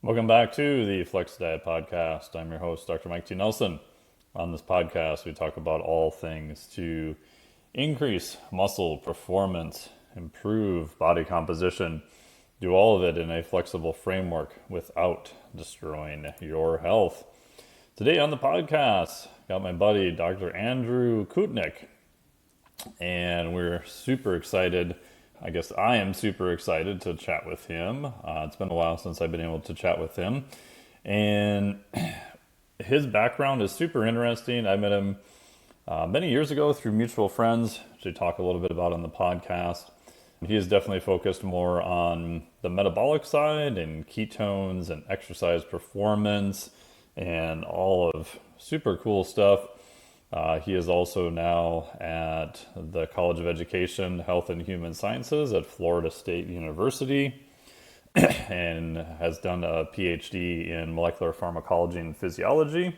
Welcome back to the Flex Diet Podcast. I'm your host, Dr. Mike T. Nelson. On this podcast, we talk about all things to increase muscle performance, improve body composition, do all of it in a flexible framework without destroying your health. Today on the podcast, got my buddy, Dr. Andrew Koutnik, and we're super excited. I guess I am super excited to chat with him. It's been a while since I've been able to chat with him. And his background is super interesting. I met him many years ago through mutual friends, which we talk a little bit about on the podcast. He is definitely focused more on the metabolic side and ketones and exercise performance and all of super cool stuff. He is also now at the College of Education, Health and Human Sciences at Florida State University and has done a PhD in molecular pharmacology and physiology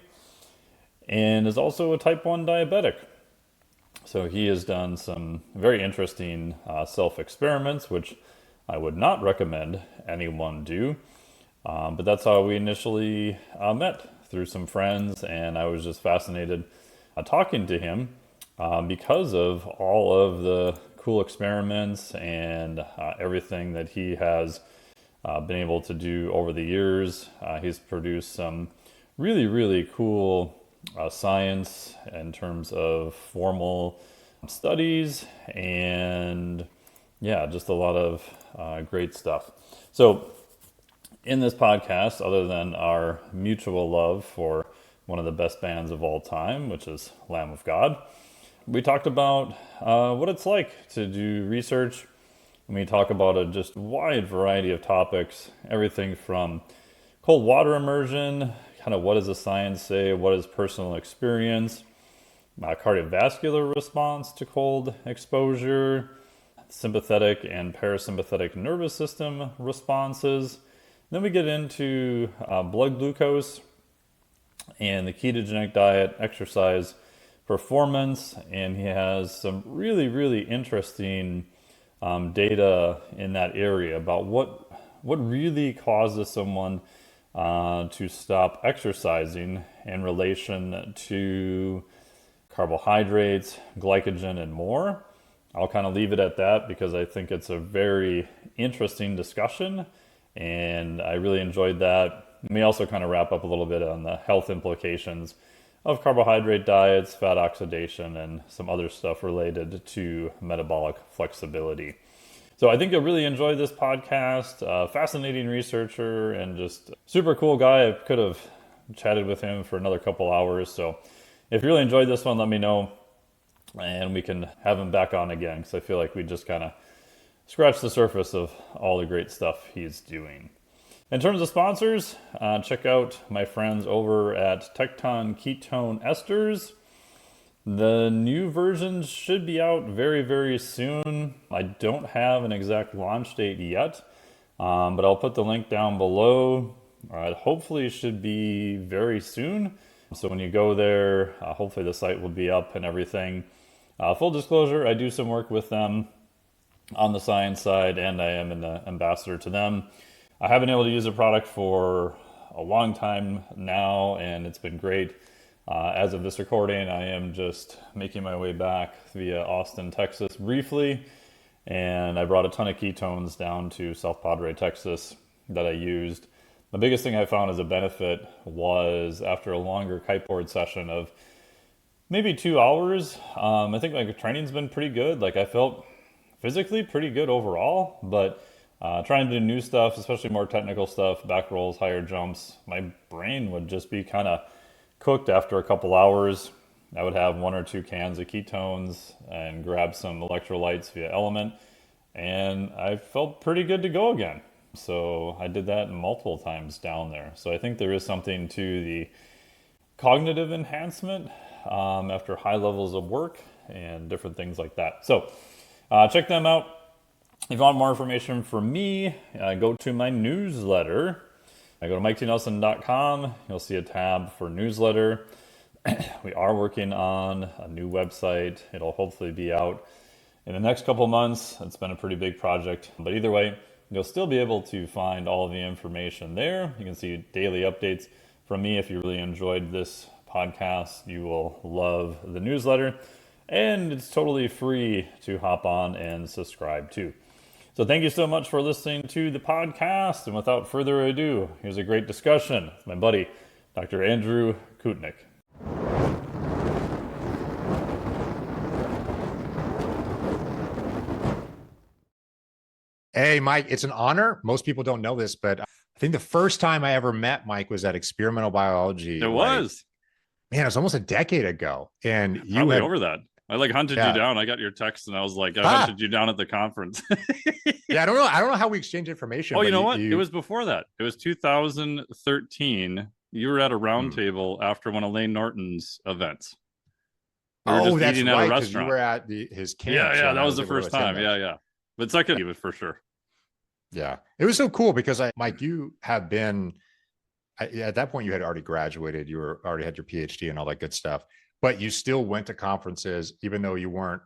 and is also a type 1 diabetic. So he has done some very interesting self-experiments, which I would not recommend anyone do. But that's how we initially met, through some friends, and I was just fascinated talking to him because of all of the cool experiments and everything that he has been able to do over the years. He's produced some really, really cool science in terms of formal studies and just a lot of great stuff. So in this podcast, other than our mutual love for one of the best bands of all time, which is Lamb of God, we talked about what it's like to do research. And we talk about a just wide variety of topics, everything from cold water immersion, kind of what does the science say, what is personal experience, cardiovascular response to cold exposure, sympathetic and parasympathetic nervous system responses. Then we get into blood glucose and the ketogenic diet, exercise performance, and he has some really, really interesting data in that area about what really causes someone to stop exercising in relation to carbohydrates, glycogen, and more. I'll kind of leave it at that because I think it's a very interesting discussion, and I really enjoyed that. And we also kind of wrap up a little bit on the health implications of carbohydrate diets, fat oxidation, and some other stuff related to metabolic flexibility. So I think you'll really enjoy this podcast. Fascinating researcher and just super cool guy. I could have chatted with him for another couple hours. So if you really enjoyed this one, let me know and we can have him back on again, because I feel like we just kind of scratched the surface of all the great stuff he's doing. In terms of sponsors, check out my friends over at Tecton Ketone Esters. The new versions should be out very, very soon. I don't have an exact launch date yet, but I'll put the link down below. Hopefully it should be very soon. So when you go there, hopefully the site will be up and everything. Full disclosure, I do some work with them on the science side, and I am an ambassador to them. I have been able to use the product for a long time now, and it's been great. As of this recording, I am just making my way back via Austin, Texas briefly, and I brought a ton of ketones down to South Padre, Texas that I used. The biggest thing I found as a benefit was after a longer kiteboard session of maybe 2 hours, I think my training's been pretty good. Like, I felt physically pretty good overall, but trying to do new stuff, especially more technical stuff, back rolls, higher jumps, my brain would just be kind of cooked after a couple hours. I would have 1 or 2 cans of ketones and grab some electrolytes via Element, and I felt pretty good to go again. So I did that multiple times down there. So I think there is something to the cognitive enhancement after high levels of work and different things like that. So check them out. If you want more information from me, go to my newsletter. I go to MikeTNelson.com. You'll see a tab for newsletter. We are working on a new website. It'll hopefully be out in the next couple months. It's been a pretty big project. But either way, you'll still be able to find all of the information there. You can see daily updates from me. If you really enjoyed this podcast, you will love the newsletter, and it's totally free to hop on and subscribe to. So thank you so much for listening to the podcast, and without further ado, here's a great discussion with my buddy, Dr. Andrew Koutnik. Hey, Mike, it's an honor. Most people don't know this, but I think the first time I ever met Mike was at experimental biology. It was. Man, it was almost a decade ago. And you probably had over that. I hunted you down. I got your text and I was like, I hunted you down at the conference. Yeah, I don't know how we exchange information. Oh, you know what? It was before that. It was 2013. You were at a round table after one of Lane Norton's events. That's right, because you were at his camp. Yeah, that was the first time. Yeah. But second, it was for sure. Yeah, it was so cool because Mike, you have been, at that point you had already graduated, you were already had your PhD and all that good stuff, but you still went to conferences, even though you weren't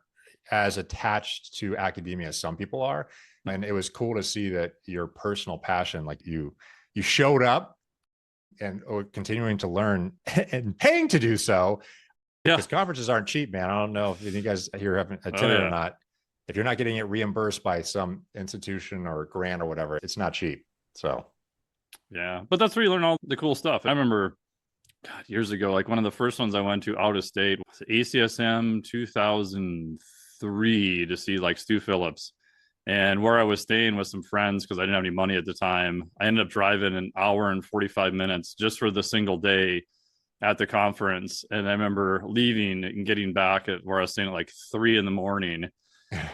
as attached to academia as some people are. And it was cool to see that your personal passion, like you showed up and continuing to learn and paying to do so. Yeah, because conferences aren't cheap, man. I don't know if you guys here haven't attended or not. If you're not getting it reimbursed by some institution or grant or whatever, it's not cheap. So, yeah, but that's where you learn all the cool stuff. I remember, years ago, like one of the first ones I went to out of state was ACSM 2003 to see like Stu Phillips. And where I was staying with some friends, because I didn't have any money at the time, I ended up driving an hour and 45 minutes just for the single day at the conference. And I remember leaving and getting back at where I was staying at like 3 a.m.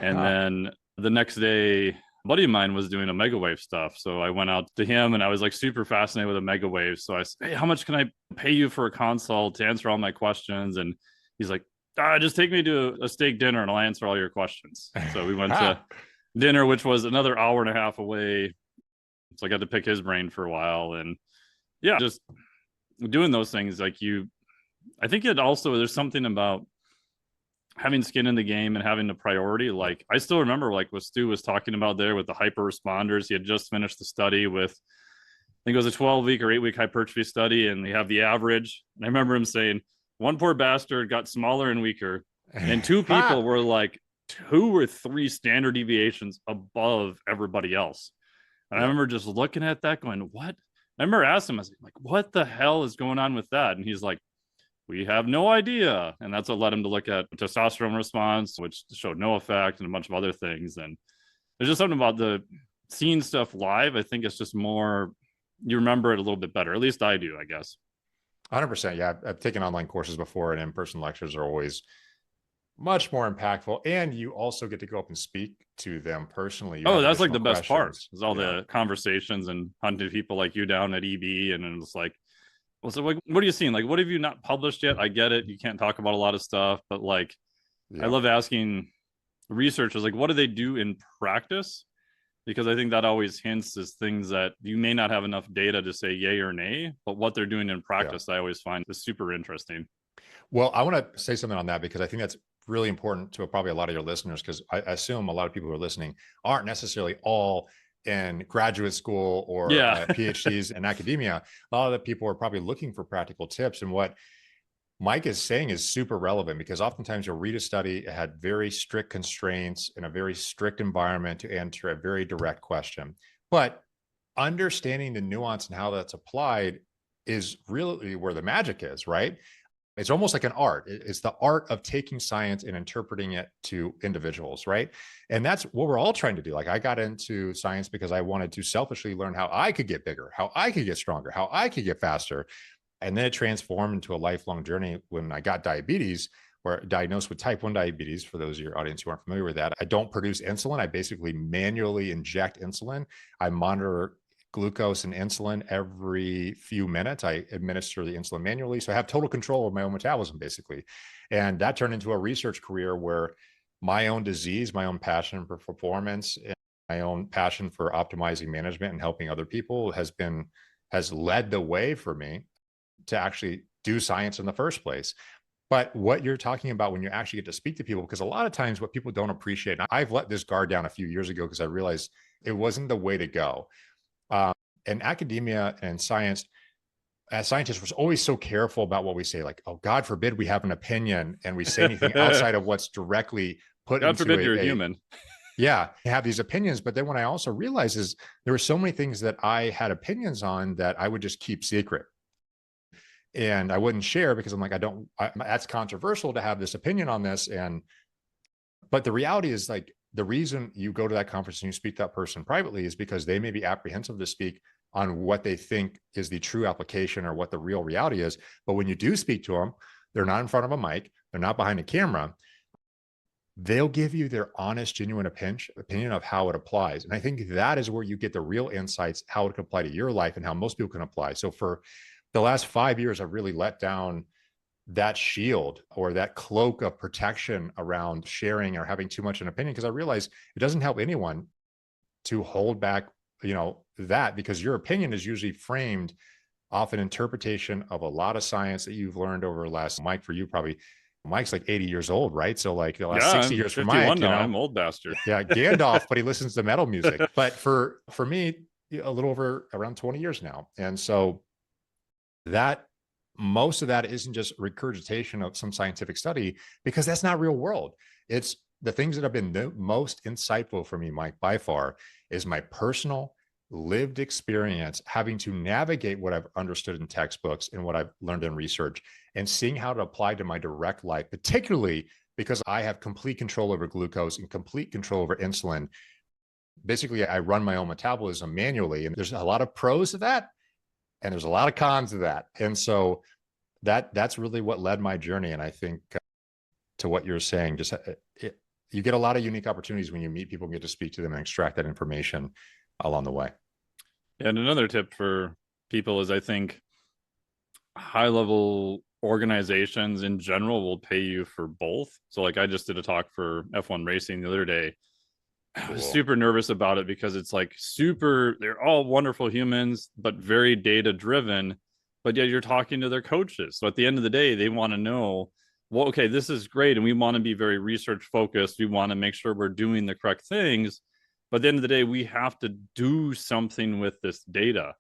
And then the next day, a buddy of mine was doing a megawave stuff. So I went out to him and I was like super fascinated with a megawave. So I said, hey, how much can I pay you for a consult to answer all my questions? And he's like, just take me to a steak dinner and I'll answer all your questions. So we went to dinner, which was another hour and a half away. So I got to pick his brain for a while. And yeah, just doing those things, like I think there's something about having skin in the game and having the priority. Like I still remember like what Stu was talking about there with the hyper responders. He had just finished the study with, I think it was a 12-week or 8-week hypertrophy study, and they have the average. And I remember him saying one poor bastard got smaller and weaker, and 2 people were like 2 or 3 standard deviations above everybody else. And I remember just looking at that going, what? I remember asking him, I was like, what the hell is going on with that? And he's like, we have no idea. And that's what led him to look at testosterone response, which showed no effect, and a bunch of other things. And there's just something about the seeing stuff live. I think it's just more, you remember it a little bit better. At least I do, I guess. 100%. Yeah. I've taken online courses before, and in-person lectures are always much more impactful. And you also get to go up and speak to them personally. That's like the best part, is all the conversations and hunting people like you down at EB. And it's like, well, so like, what are you seeing? Like, what have you not published yet? I get it. You can't talk about a lot of stuff, but like, I love asking researchers, like, what do they do in practice? Because I think that always hints is things that you may not have enough data to say yay or nay, but what they're doing in practice, I always find is super interesting. Well, I want to say something on that, because I think that's really important to probably a lot of your listeners, because I assume a lot of people who are listening aren't necessarily all in graduate school or PhDs in academia. A lot of the people are probably looking for practical tips. And what Mike is saying is super relevant, because oftentimes you'll read a study, it had very strict constraints in a very strict environment to answer a very direct question. But understanding the nuance and how that's applied is really where the magic is, right? It's almost like an art. It's the art of taking science and interpreting it to individuals, right? And that's what we're all trying to do. Like I got into science because I wanted to selfishly learn how I could get bigger, how I could get stronger, how I could get faster. And then it transformed into a lifelong journey when I got diabetes, or diagnosed with type 1 diabetes. For those of your audience who aren't familiar with that, I don't produce insulin. I basically manually inject insulin. I monitor glucose and insulin every few minutes. I administer the insulin manually. So I have total control of my own metabolism, basically. And that turned into a research career where my own disease, my own passion for performance, and my own passion for optimizing management and helping other people has led the way for me to actually do science in the first place. But what you're talking about when you actually get to speak to people, because a lot of times what people don't appreciate, and I've let this guard down a few years ago because I realized It wasn't the way to go. And academia and science, as scientists, we're always so careful about what we say, like, oh, God forbid we have an opinion and we say anything outside of what's directly put God into forbid you're a human. Yeah, have these opinions. But then what I also realized is there were so many things that I had opinions on that I would just keep secret. And I wouldn't share because I'm like, that's controversial to have this opinion on this. But the reality is, like, the reason you go to that conference and you speak to that person privately is because they may be apprehensive to speak on what they think is the true application or what the real reality is. But when you do speak to them, they're not in front of a mic, they're not behind a camera. They'll give you their honest, genuine opinion of how it applies. And I think that is where you get the real insights, how it can apply to your life and how most people can apply. So for the last 5 years, I've really let down that shield or that cloak of protection around sharing or having too much an opinion, because I realize it doesn't help anyone to hold back, that, because your opinion is usually framed off an interpretation of a lot of science that you've learned over the last, Mike, for you, probably Mike's like 80 years old, right? So like the last 60 years for Mike, now, I'm old bastard. Yeah, Gandalf, but he listens to metal music. But for me, a little over around 20 years now. And so that most of that isn't just regurgitation of some scientific study, because that's not real world. It's the things that have been the most insightful for me, Mike, by far, is my personal lived experience, having to navigate what I've understood in textbooks and what I've learned in research, and seeing how to apply to my direct life, particularly because I have complete control over glucose and complete control over insulin. Basically, I run my own metabolism manually, and there's a lot of pros to that, and there's a lot of cons to that. And so that's really what led my journey. And I think to what you're saying, just you get a lot of unique opportunities when you meet people and get to speak to them and extract that information along the way. And another tip for people is, I think high level organizations in general will pay you for both. So like I just did a talk for F1 racing the other day. I was super nervous about it because it's like they're all wonderful humans, but very data driven. But yet you're talking to their coaches. So at the end of the day, they want to know, well, okay, this is great. And we want to be very research focused. We want to make sure we're doing the correct things. But at the end of the day, we have to do something with this data.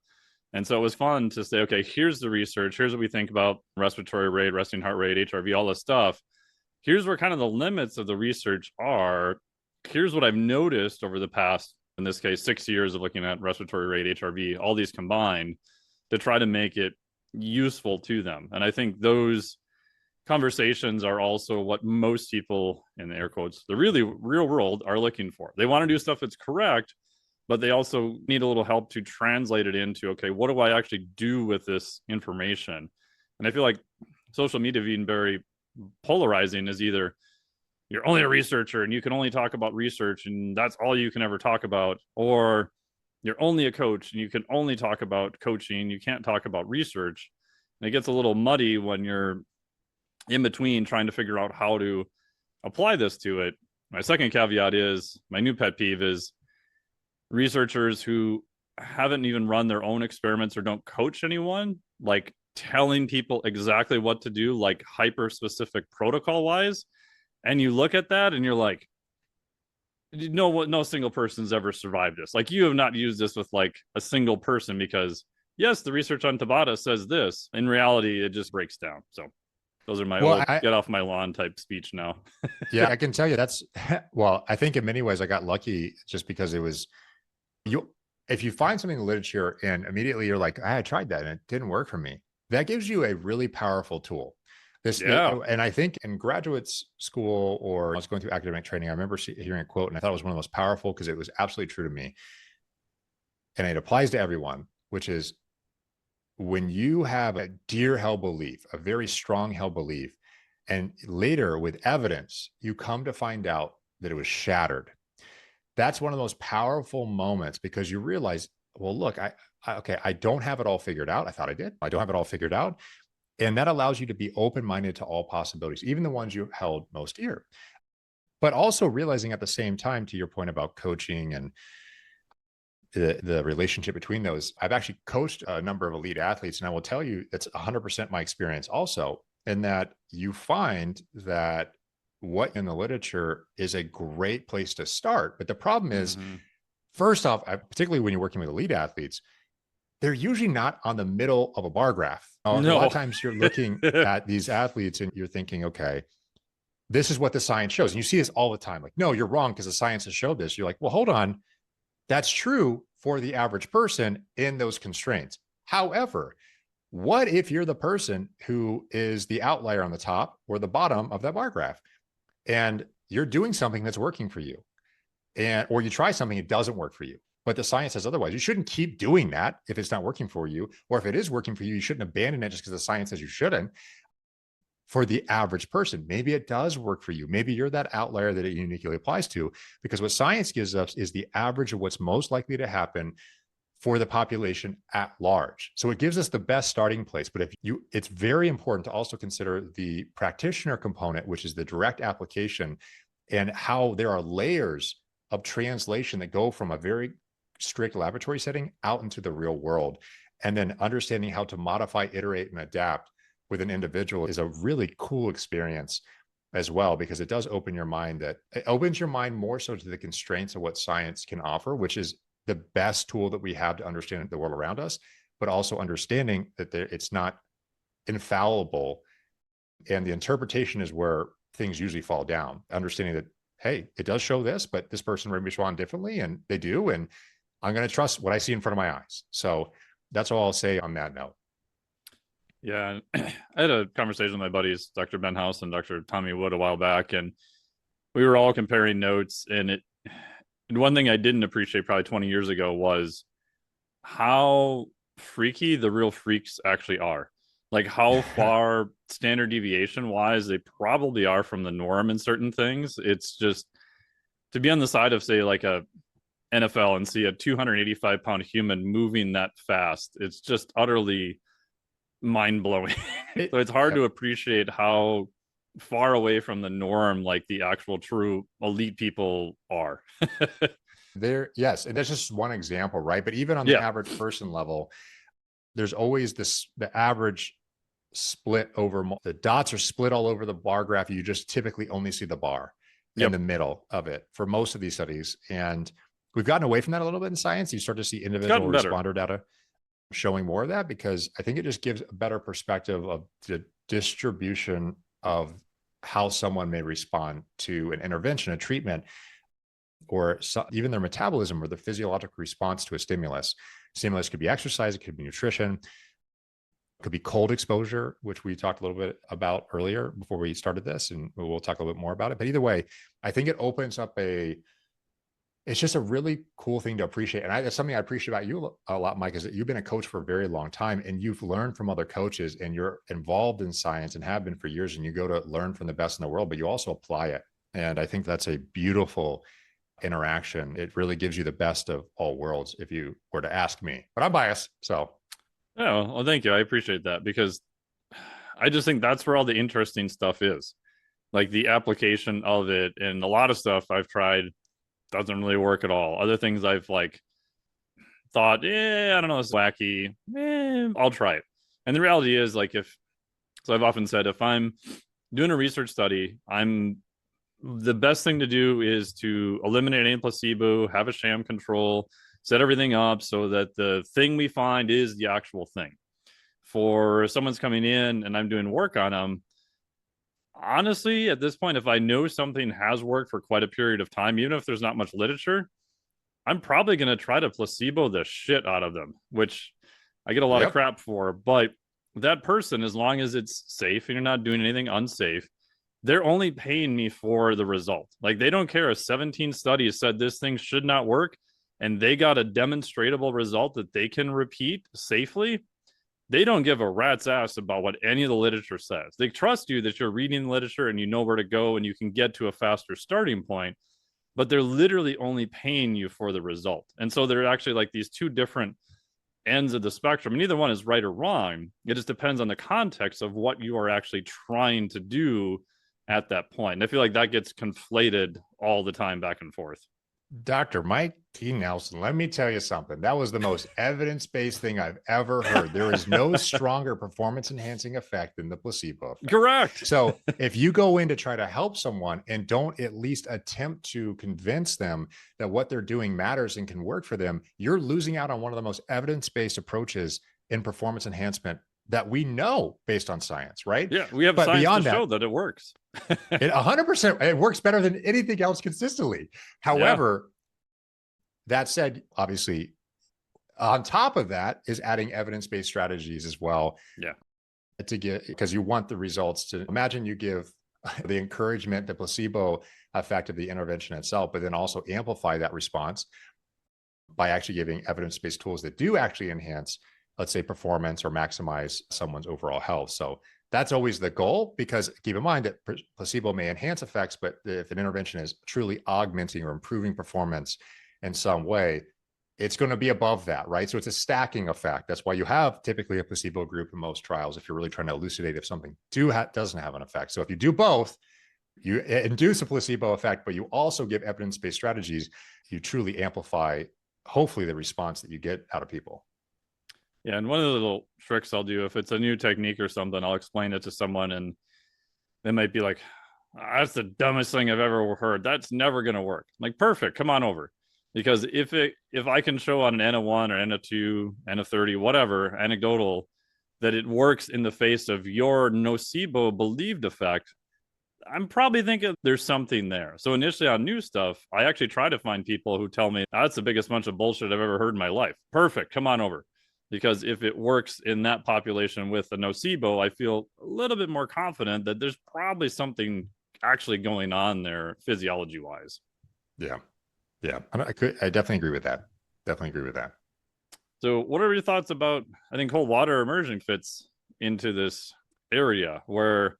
And so it was fun to say, okay, here's the research. Here's what we think about respiratory rate, resting heart rate, HRV, all this stuff. Here's where kind of the limits of the research are. Here's what I've noticed over the past, in this case, 6 years of looking at respiratory rate, HRV, all these combined, to try to make it useful to them. And I think those conversations are also what most people, in air quotes, the really real world, are looking for. They want to do stuff that's correct, but they also need a little help to translate it into, okay, what do I actually do with this information? And I feel like social media being very polarizing is either you're only a researcher and you can only talk about research and that's all you can ever talk about, or you're only a coach and you can only talk about coaching, you can't talk about research. And it gets a little muddy when you're in between trying to figure out how to apply this to it. My second caveat is, my new pet peeve is researchers who haven't even run their own experiments or don't coach anyone, like telling people exactly what to do, like hyper specific protocol wise. And you look at that and you're like, no single person's ever survived this. Like, you have not used this with like a single person, because yes, the research on Tabata says this. In reality, it just breaks down. So those are my get off my lawn type speech now. Yeah, I can tell you that's, well, I think in many ways I got lucky just because it was, if you find something in the literature and immediately you're like, I tried that and it didn't work for me, that gives you a really powerful tool. And I think in graduate school, or I was going through academic training, I remember hearing a quote and I thought it was one of the most powerful because it was absolutely true to me. And it applies to everyone, which is, when you have a dear held belief, a very strong held belief, and later with evidence, you come to find out that it was shattered. That's one of the most powerful moments, because you realize, well, look, I don't have it all figured out. I thought I did. I don't have it all figured out. And that allows you to be open-minded to all possibilities, even the ones you held most dear. But also realizing at the same time, to your point about coaching and the relationship between those, I've actually coached a number of elite athletes, and I will tell you that's 100% my experience also, in that you find that what in the literature is a great place to start. But the problem is, First off, particularly when you're working with elite athletes, they're usually not on the middle of a bar graph. A lot of times you're looking at these athletes and you're thinking, okay, this is what the science shows. And you see this all the time. Like, no, you're wrong because the science has showed this. You're like, well, hold on. That's true for the average person in those constraints. However, what if you're the person who is the outlier on the top or the bottom of that bar graph and you're doing something that's working for you, or you try something, it doesn't work for you, but the science says otherwise? You shouldn't keep doing that if it's not working for you, or if it is working for you, you shouldn't abandon it just because the science says you shouldn't. For the average person, maybe it does work for you. Maybe you're that outlier that it uniquely applies to, because what science gives us is the average of what's most likely to happen for the population at large. So it gives us the best starting place. But it's very important to also consider the practitioner component, which is the direct application, and how there are layers of translation that go from a very strict laboratory setting out into the real world. And then understanding how to modify, iterate, and adapt with an individual is a really cool experience as well, because it does open your mind. It opens your mind more so to the constraints of what science can offer, which is the best tool that we have to understand the world around us, but also understanding that it's not infallible. And the interpretation is where things usually fall down. Understanding that, hey, it does show this, but this person may respond differently, and they do. And I'm going to trust what I see in front of my eyes. So that's all I'll say on that note. Yeah, I had a conversation with my buddies, Dr. Ben House and Dr. Tommy Wood, a while back, and we were all comparing notes. And one thing I didn't appreciate probably 20 years ago was how freaky the real freaks actually are. Like how far standard deviation wise they probably are from the norm in certain things. It's just to be on the side of, say, like a NFL and see a 285-pound human moving that fast. It's just utterly mind-blowing. So it's hard to appreciate how far away from the norm like the actual true elite people are. Yes, and that's just one example, right? But even on the average person level, there's always the average split over, the dots are split all over the bar graph. You just typically only see the bar in the middle of it for most of these studies. And we've gotten away from that a little bit in science. You start to see individual responder data showing more of that, because I think it just gives a better perspective of the distribution of how someone may respond to an intervention, a treatment, or even their metabolism or the physiological response to a stimulus. Stimulus could be exercise, it could be nutrition, it could be cold exposure, which we talked a little bit about earlier before we started this, and we'll talk a little bit more about it. But either way, I think it opens up it's just a really cool thing to appreciate. And that's something I appreciate about you a lot, Mike, is that you've been a coach for a very long time, and you've learned from other coaches, and you're involved in science and have been for years, and you go to learn from the best in the world, but you also apply it. And I think that's a beautiful interaction. It really gives you the best of all worlds, if you were to ask me, but I'm biased. So. Oh, well, thank you. I appreciate that, because I just think that's where all the interesting stuff is, like the application of it. And a lot of stuff I've tried doesn't really work at all. Other things I've like thought, I don't know, it's wacky. I'll try it. And the reality is, like, so I've often said, if I'm doing a research study, the best thing to do is to eliminate any placebo, have a sham control, set everything up so that the thing we find is the actual thing. For someone's coming in and I'm doing work on them, honestly, at this point, if I know something has worked for quite a period of time, even if there's not much literature, I'm probably going to try to placebo the shit out of them, which I get a lot of crap for. But that person, as long as it's safe and you're not doing anything unsafe, they're only paying me for the result. Like, they don't care if 17 studies said this thing should not work and they got a demonstrable result that they can repeat safely. They don't give a rat's ass about what any of the literature says. They trust you that you're reading the literature and you know where to go and you can get to a faster starting point, but they're literally only paying you for the result. And so they're actually like these two different ends of the spectrum. And neither one is right or wrong. It just depends on the context of what you are actually trying to do at that point. And I feel like that gets conflated all the time back and forth. Dr. Mike T. Nelson, let me tell you something. That was the most evidence-based thing I've ever heard. There is no stronger performance-enhancing effect than the placebo effect. Correct. So if you go in to try to help someone and don't at least attempt to convince them that what they're doing matters and can work for them, you're losing out on one of the most evidence-based approaches in performance enhancement that we know based on science, right? Yeah, we have science to show that it works. It 100%, it works better than anything else consistently. However, that said, obviously, on top of that is adding evidence-based strategies as well. Yeah. To get, because you want the results to, imagine you give the encouragement, the placebo effect of the intervention itself, but then also amplify that response by actually giving evidence-based tools that do actually enhance, let's say, performance or maximize someone's overall health. So that's always the goal, because keep in mind that placebo may enhance effects, but if an intervention is truly augmenting or improving performance in some way, it's going to be above that, right? So it's a stacking effect. That's why you have typically a placebo group in most trials if you're really trying to elucidate if something doesn't have an effect. So if you do both, you induce a placebo effect, but you also give evidence-based strategies, you truly amplify, hopefully, the response that you get out of people. Yeah, and one of the little tricks I'll do, if it's a new technique or something, I'll explain it to someone and they might be like, that's the dumbest thing I've ever heard. That's never going to work. I'm like, perfect, come on over. Because if I can show on an N of 1 or N of 2, N of 30, whatever, anecdotal, that it works in the face of your nocebo believed effect, I'm probably thinking there's something there. So initially on new stuff, I actually try to find people who tell me, that's the biggest bunch of bullshit I've ever heard in my life. Perfect, come on over. Because if it works in that population with a nocebo, I feel a little bit more confident that there's probably something actually going on there physiology-wise. Yeah. Yeah, I definitely agree with that. Definitely agree with that. So what are your thoughts about, I think cold water immersion fits into this area where,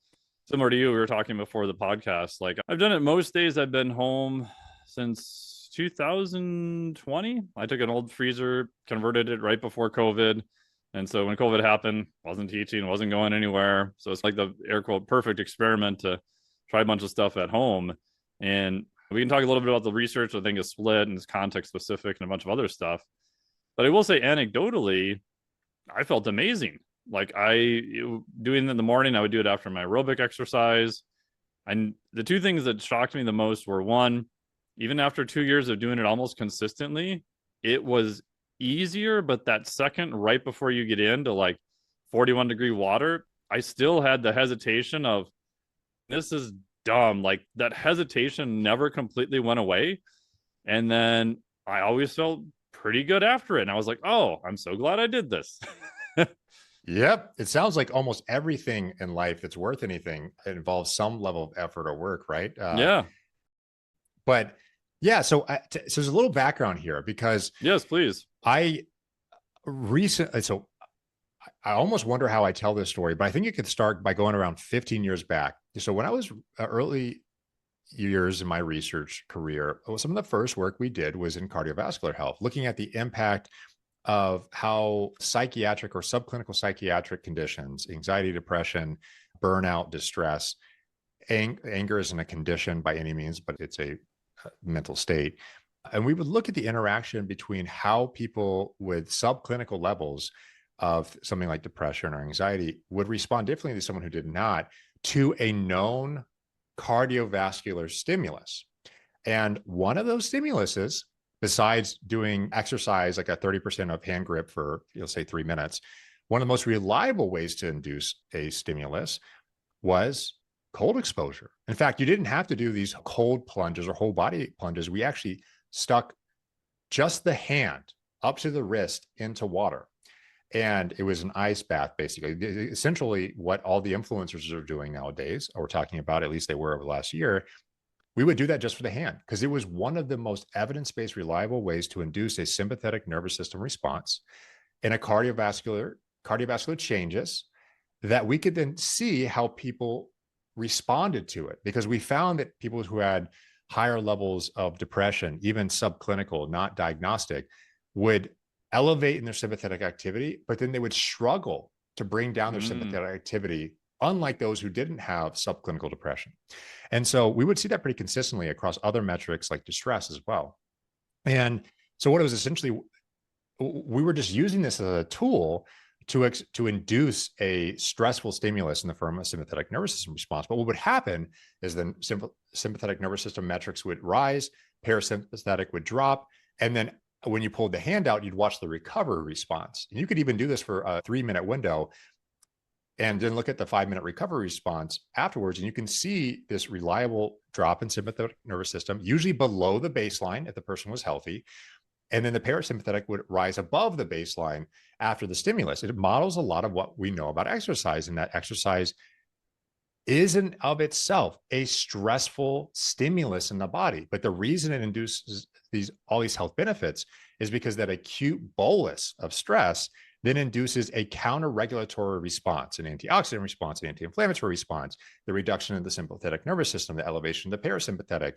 similar to you, we were talking before the podcast, like I've done it most days. I've been home since 2020. I took an old freezer, converted it right before COVID. And so when COVID happened, wasn't teaching, wasn't going anywhere. So it's like the air quote perfect experiment to try a bunch of stuff at home. And we can talk a little bit about the research. I think is split and it's context specific and a bunch of other stuff. But I will say anecdotally, I felt amazing. Like doing it in the morning, I would do it after my aerobic exercise. And the two things that shocked me the most were, one, even after 2 years of doing it almost consistently, it was easier. But that second, right before you get into like 41-degree water, I still had the hesitation of, this is dumb. Like that hesitation never completely went away. And then I always felt pretty good after it. And I was like, oh, I'm so glad I did this. Yep. It sounds like almost everything in life that's worth anything, it involves some level of effort or work, right? Yeah. But yeah, so there's a little background here because yes, please. I almost wonder how I tell this story, but I think it could start by going around 15 years back. So when I was early years in my research career, some of the first work we did was in cardiovascular health, looking at the impact of how psychiatric or subclinical psychiatric conditions, anxiety, depression, burnout, distress, anger isn't a condition by any means, but it's a mental state. And we would look at the interaction between how people with subclinical levels of something like depression or anxiety would respond differently to someone who did not to a known cardiovascular stimulus. And one of those stimuluses, besides doing exercise like a 30% of hand grip for, say 3 minutes, one of the most reliable ways to induce a stimulus was cold exposure. In fact, you didn't have to do these cold plunges or whole body plunges. We actually stuck just the hand up to the wrist into water. And it was an ice bath, basically. Essentially, what all the influencers are doing nowadays, or we're talking about, at least they were over the last year, we would do that just for the hand because it was one of the most evidence-based, reliable ways to induce a sympathetic nervous system response in a cardiovascular changes that we could then see how people responded to it. Because we found that people who had higher levels of depression, even subclinical, not diagnostic, would elevate in their sympathetic activity, but then they would struggle to bring down their sympathetic activity, unlike those who didn't have subclinical depression. And so we would see that pretty consistently across other metrics like distress as well. And so what it was essentially, we were just using this as a tool to induce a stressful stimulus in the form of sympathetic nervous system response. But what would happen is then sympathetic nervous system metrics would rise, parasympathetic would drop, and then when you pulled the hand out, you'd watch the recovery response. And you could even do this for a 3-minute window and then look at the 5-minute recovery response afterwards. And you can see this reliable drop in sympathetic nervous system, usually below the baseline if the person was healthy. And then the parasympathetic would rise above the baseline after the stimulus. It models a lot of what we know about exercise, and that exercise is in of itself a stressful stimulus in the body. But the reason it induces all these health benefits is because that acute bolus of stress then induces a counter-regulatory response, an antioxidant response, an anti-inflammatory response, the reduction of the sympathetic nervous system, the elevation of the parasympathetic,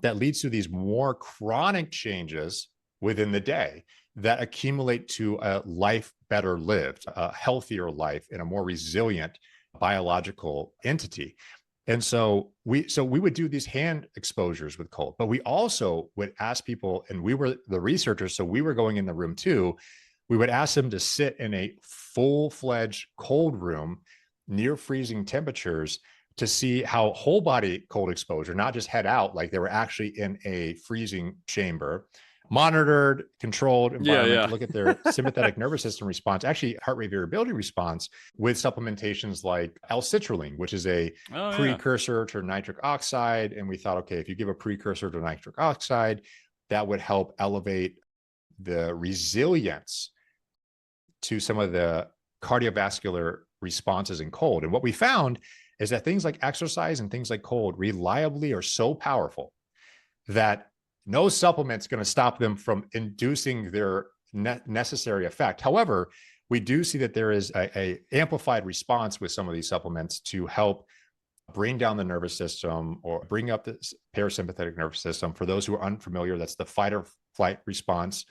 that leads to these more chronic changes within the day that accumulate to a life better lived, a healthier life, and a more resilient biological entity. And so we would do these hand exposures with cold, but we also would ask people, and we were the researchers, so we were going in the room too. We would ask them to sit in a full-fledged cold room near freezing temperatures to see how whole body cold exposure, not just head out, like they were actually in a freezing chamber, monitored, controlled environment, to look at their sympathetic nervous system response, actually heart rate variability response, with supplementations like L-citrulline, which is a precursor to nitric oxide. And we thought, okay, if you give a precursor to nitric oxide, that would help elevate the resilience to some of the cardiovascular responses in cold. And what we found is that things like exercise and things like cold reliably are so powerful that no supplement's going to stop them from inducing their necessary effect. However, we do see that there is a amplified response with some of these supplements to help bring down the nervous system or bring up the parasympathetic nervous system. For those who are unfamiliar, that's the fight or flight response.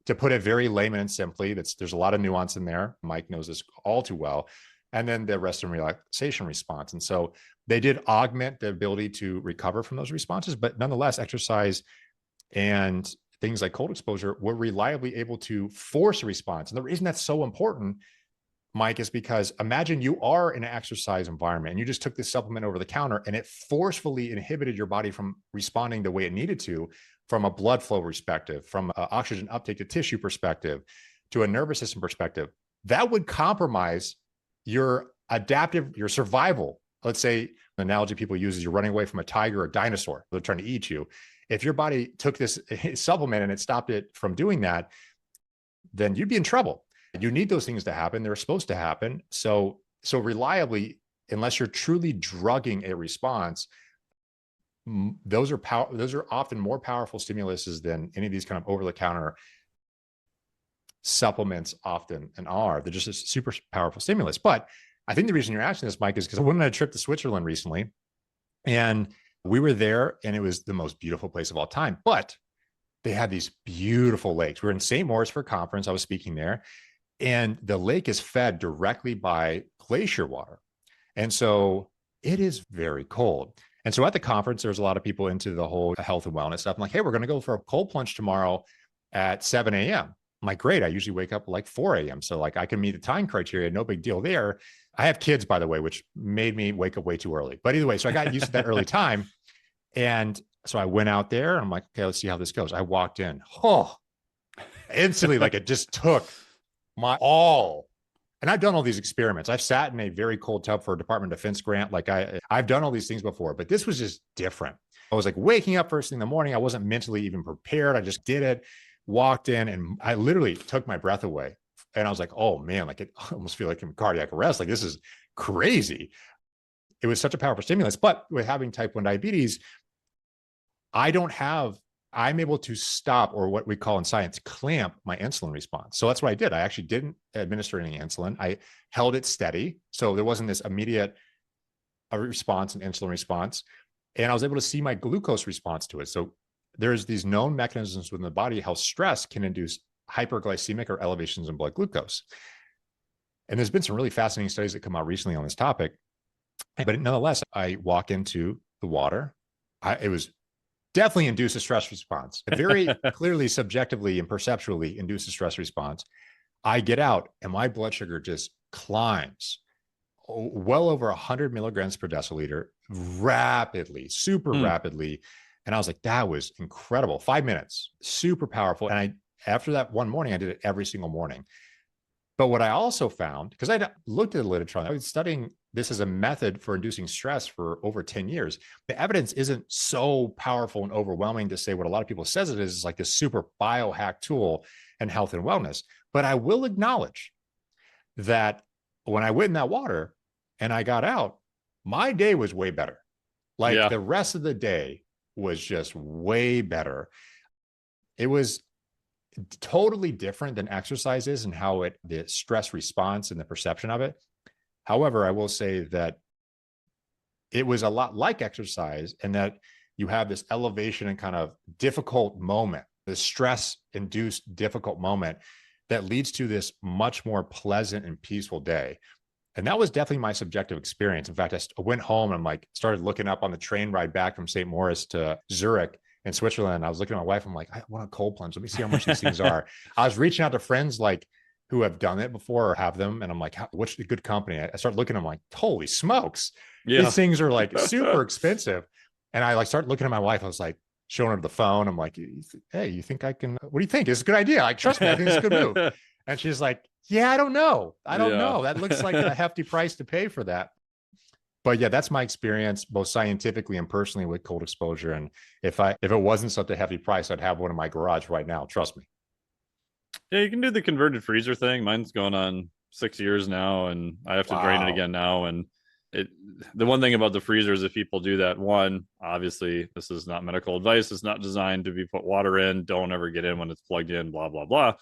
To put it very layman and simply, there's a lot of nuance in there. Mike knows this all too well. And then the rest and relaxation response. And so they did augment the ability to recover from those responses, but nonetheless, exercise and things like cold exposure were reliably able to force a response. And the reason that's so important, Mike, is because imagine you are in an exercise environment and you just took this supplement over the counter and it forcefully inhibited your body from responding the way it needed to, from a blood flow perspective, from an oxygen uptake to tissue perspective, to a nervous system perspective. That would compromise your survival. Let's say the analogy people use is you're running away from a tiger or a dinosaur. They're trying to eat you. If your body took this supplement and it stopped it from doing that, then you'd be in trouble. You need those things to happen. They're supposed to happen. So reliably, unless you're truly drugging a response, those are often more powerful stimuluses than any of these kind of over-the-counter supplements often are. They're just a super powerful stimulus. But I think the reason you're asking this, Mike, is because I went on a trip to Switzerland recently, and we were there, and it was the most beautiful place of all time. But they had these beautiful lakes. We were in St. Moritz for a conference. I was speaking there, and the lake is fed directly by glacier water. And so it is very cold. And so at the conference, there's a lot of people into the whole health and wellness stuff. I'm like, hey, we're going to go for a cold plunge tomorrow at 7 a.m. I'm like, great. I usually wake up like 4 a.m. So like I can meet the time criteria. No big deal there. I have kids, by the way, which made me wake up way too early. But either way, so I got used to that early time. And so I went out there and I'm like, okay, let's see how this goes. I walked in. Instantly, like it just took my all. And I've done all these experiments. I've sat in a very cold tub for a Department of Defense grant. Like I've done all these things before, but this was just different. I was like waking up first thing in the morning. I wasn't mentally even prepared. I just did it, walked in, and I literally took my breath away. And I was like, oh man, like it almost feel like I'm cardiac arrest. Like this is crazy. It was such a powerful stimulus. But with having type 1 diabetes, I'm able to stop, or what we call in science, clamp my insulin response. So that's what I did. I actually didn't administer any insulin. I held it steady. So there wasn't this immediate response, an insulin response. And I was able to see my glucose response to it. So there's these known mechanisms within the body, how stress can induce hyperglycemic or elevations in blood glucose. And there's been some really fascinating studies that come out recently on this topic. But nonetheless, I walk into the water. It was definitely induce a stress response. It very clearly, subjectively, and perceptually induce a stress response. I get out and my blood sugar just climbs well over 100 milligrams per deciliter rapidly, super rapidly. And I was like, that was incredible. 5 minutes, super powerful. And after that one morning, I did it every single morning. But what I also found, because I looked at the literature, I was studying this as a method for inducing stress for over 10 years. The evidence isn't so powerful and overwhelming to say what a lot of people says it is like this super biohack tool in health and wellness. But I will acknowledge that when I went in that water and I got out, my day was way better. Like the rest of the day was just way better. It was totally different than exercise is and how the stress response and the perception of it. However, I will say that it was a lot like exercise in that you have this elevation and kind of difficult moment, this stress induced difficult moment that leads to this much more pleasant and peaceful day. And that was definitely my subjective experience. In fact, I went home and like started looking up on the train ride back from St. Moritz to Zurich in Switzerland. I was looking at my wife. I'm like, I want a cold plunge. Let me see how much these things are. I was reaching out to friends like who have done it before or have them. And I'm like, what's a good company? I started looking, I'm like, holy smokes. These things are like super expensive. And I like started looking at my wife. I was like, showing her the phone. I'm like, hey, you think I can, what do you think? It's a good idea. Like, trust me, I think it's a good move. And she's like, yeah, I don't know. I don't know. That looks like a hefty price to pay for that. But yeah, that's my experience, both scientifically and personally with cold exposure. And if it wasn't such a heavy price, I'd have one in my garage right now. Trust me. Yeah, you can do the converted freezer thing. Mine's going on 6 years now, and I have to drain it again now. And the one thing about the freezer is if people do that, one, obviously this is not medical advice. It's not designed to be put water in. Don't ever get in when it's plugged in, blah, blah, blah.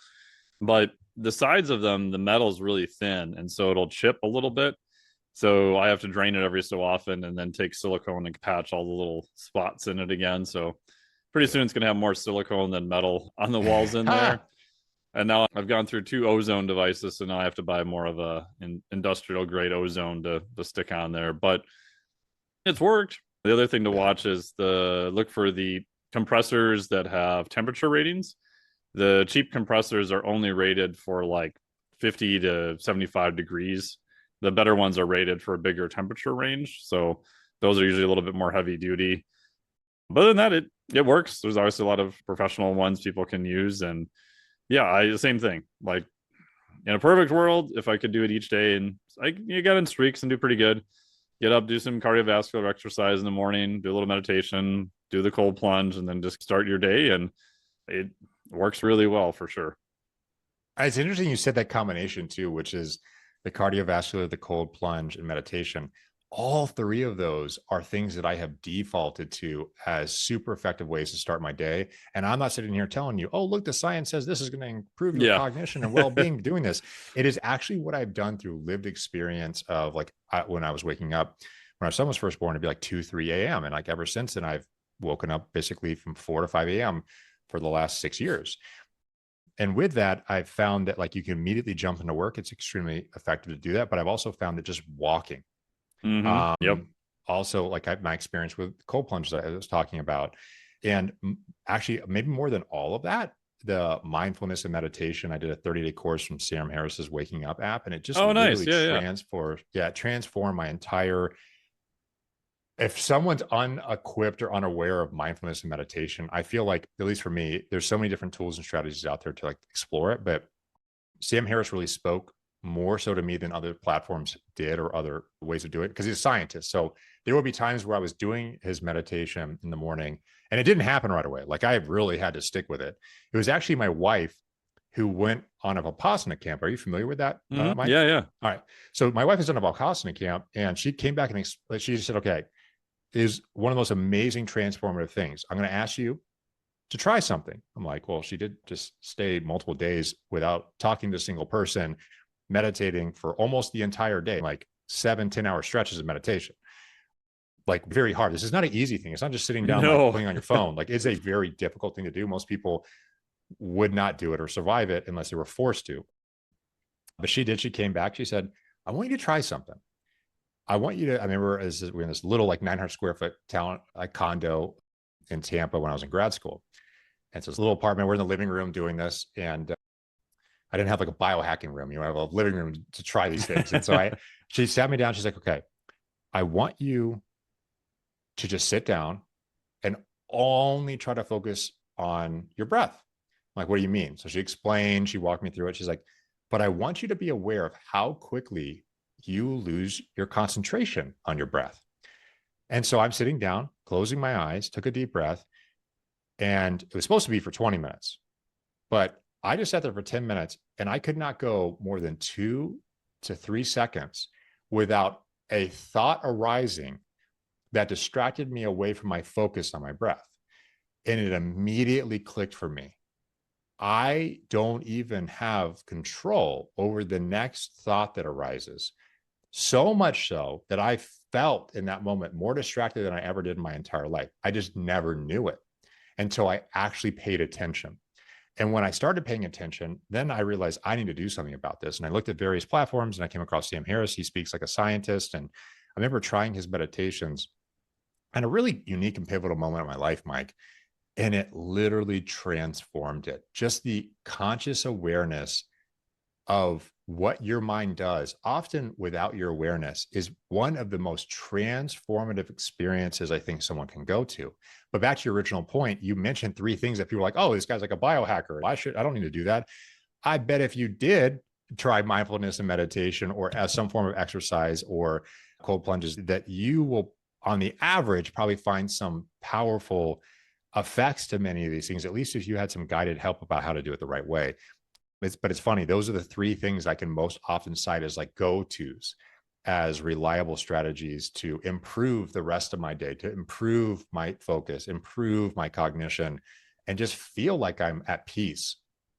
But the sides of them, the metal's really thin, and so it'll chip a little bit. So I have to drain it every so often and then take silicone and patch all the little spots in it again. So pretty soon it's going to have more silicone than metal on the walls in there. And now I've gone through 2 ozone devices, so now I have to buy more of an industrial grade ozone to stick on there. But it's worked. The other thing to watch is look for the compressors that have temperature ratings. The cheap compressors are only rated for like 50 to 75 degrees. The better ones are rated for a bigger temperature range. So those are usually a little bit more heavy duty. But other than that, it works. There's obviously a lot of professional ones people can use. And yeah, same thing. Like in a perfect world, if I could do it each day and you get in streaks and do pretty good, get up, do some cardiovascular exercise in the morning, do a little meditation, do the cold plunge, and then just start your day. And it works really well for sure. It's interesting you said that combination too, which is the cardiovascular, the cold plunge, and meditation. All 3 of those are things that I have defaulted to as super effective ways to start my day. And I'm not sitting here telling you, oh, look, the science says this is going to improve your cognition and well-being doing this. It is actually what I've done through lived experience of like when I was waking up, when our son was first born, it'd be like 2, 3 a.m. And like ever since then, I've woken up basically from 4 to 5 a.m. for the last 6 years. And with that, I've found that like you can immediately jump into work. It's extremely effective to do that. But I've also found that just walking, also like my experience with cold plunge that I was talking about, and actually maybe more than all of that, the mindfulness and meditation. I did a 30-day course from Sam Harris's Waking Up app, and it just transformed my entire. If someone's unequipped or unaware of mindfulness and meditation, I feel like, at least for me, there's so many different tools and strategies out there to like explore it. But Sam Harris really spoke more so to me than other platforms did or other ways of doing it because he's a scientist. So there would be times where I was doing his meditation in the morning and it didn't happen right away. Like I really had to stick with it. It was actually my wife who went on a Vipassana camp. Are you familiar with that, Mike? Yeah. All right. So my wife has done a Vipassana camp and she came back and she just said, okay, is one of the most amazing transformative things. I'm going to ask you to try something. I'm like, well, she did just stay multiple days without talking to a single person, meditating for almost the entire day, like 7-10 hour stretches of meditation. Like very hard. This is not an easy thing. It's not just sitting down, like playing on your phone. Like it's a very difficult thing to do. Most people would not do it or survive it unless they were forced to. But she did. She came back. She said, I want you to try something. I want you to, I remember we're in this little like 900 square foot talent like condo in Tampa when I was in grad school. And so it's a little apartment. We're in the living room doing this. And I didn't have like a biohacking room. I have a living room to try these things. And so she sat me down. She's like, okay, I want you to just sit down and only try to focus on your breath. I'm like, what do you mean? So she explained, she walked me through it. She's like, but I want you to be aware of how quickly you lose your concentration on your breath. And so I'm sitting down, closing my eyes, took a deep breath, and it was supposed to be for 20 minutes, but I just sat there for 10 minutes and I could not go more than 2 to 3 seconds without a thought arising that distracted me away from my focus on my breath. And it immediately clicked for me. I don't even have control over the next thought that arises. So much so that I felt in that moment more distracted than I ever did in my entire life. I just never knew it until I actually paid attention. And when I started paying attention, then I realized I need to do something about this. And I looked at various platforms and I came across Sam Harris. He speaks like a scientist. And I remember trying his meditations and a really unique and pivotal moment in my life, Mike. And it literally transformed it. Just the conscious awareness of what your mind does, often without your awareness, is one of the most transformative experiences I think someone can go to. But back to your original point, you mentioned 3 things that people are like, oh, this guy's like a biohacker. I don't need to do that. I bet if you did try mindfulness and meditation or as some form of exercise or cold plunges, that you will, on the average, probably find some powerful effects to many of these things, at least if you had some guided help about how to do it the right way. But it's funny. Those are the 3 things I can most often cite as like go-tos, as reliable strategies to improve the rest of my day, to improve my focus, improve my cognition, and just feel like I'm at peace.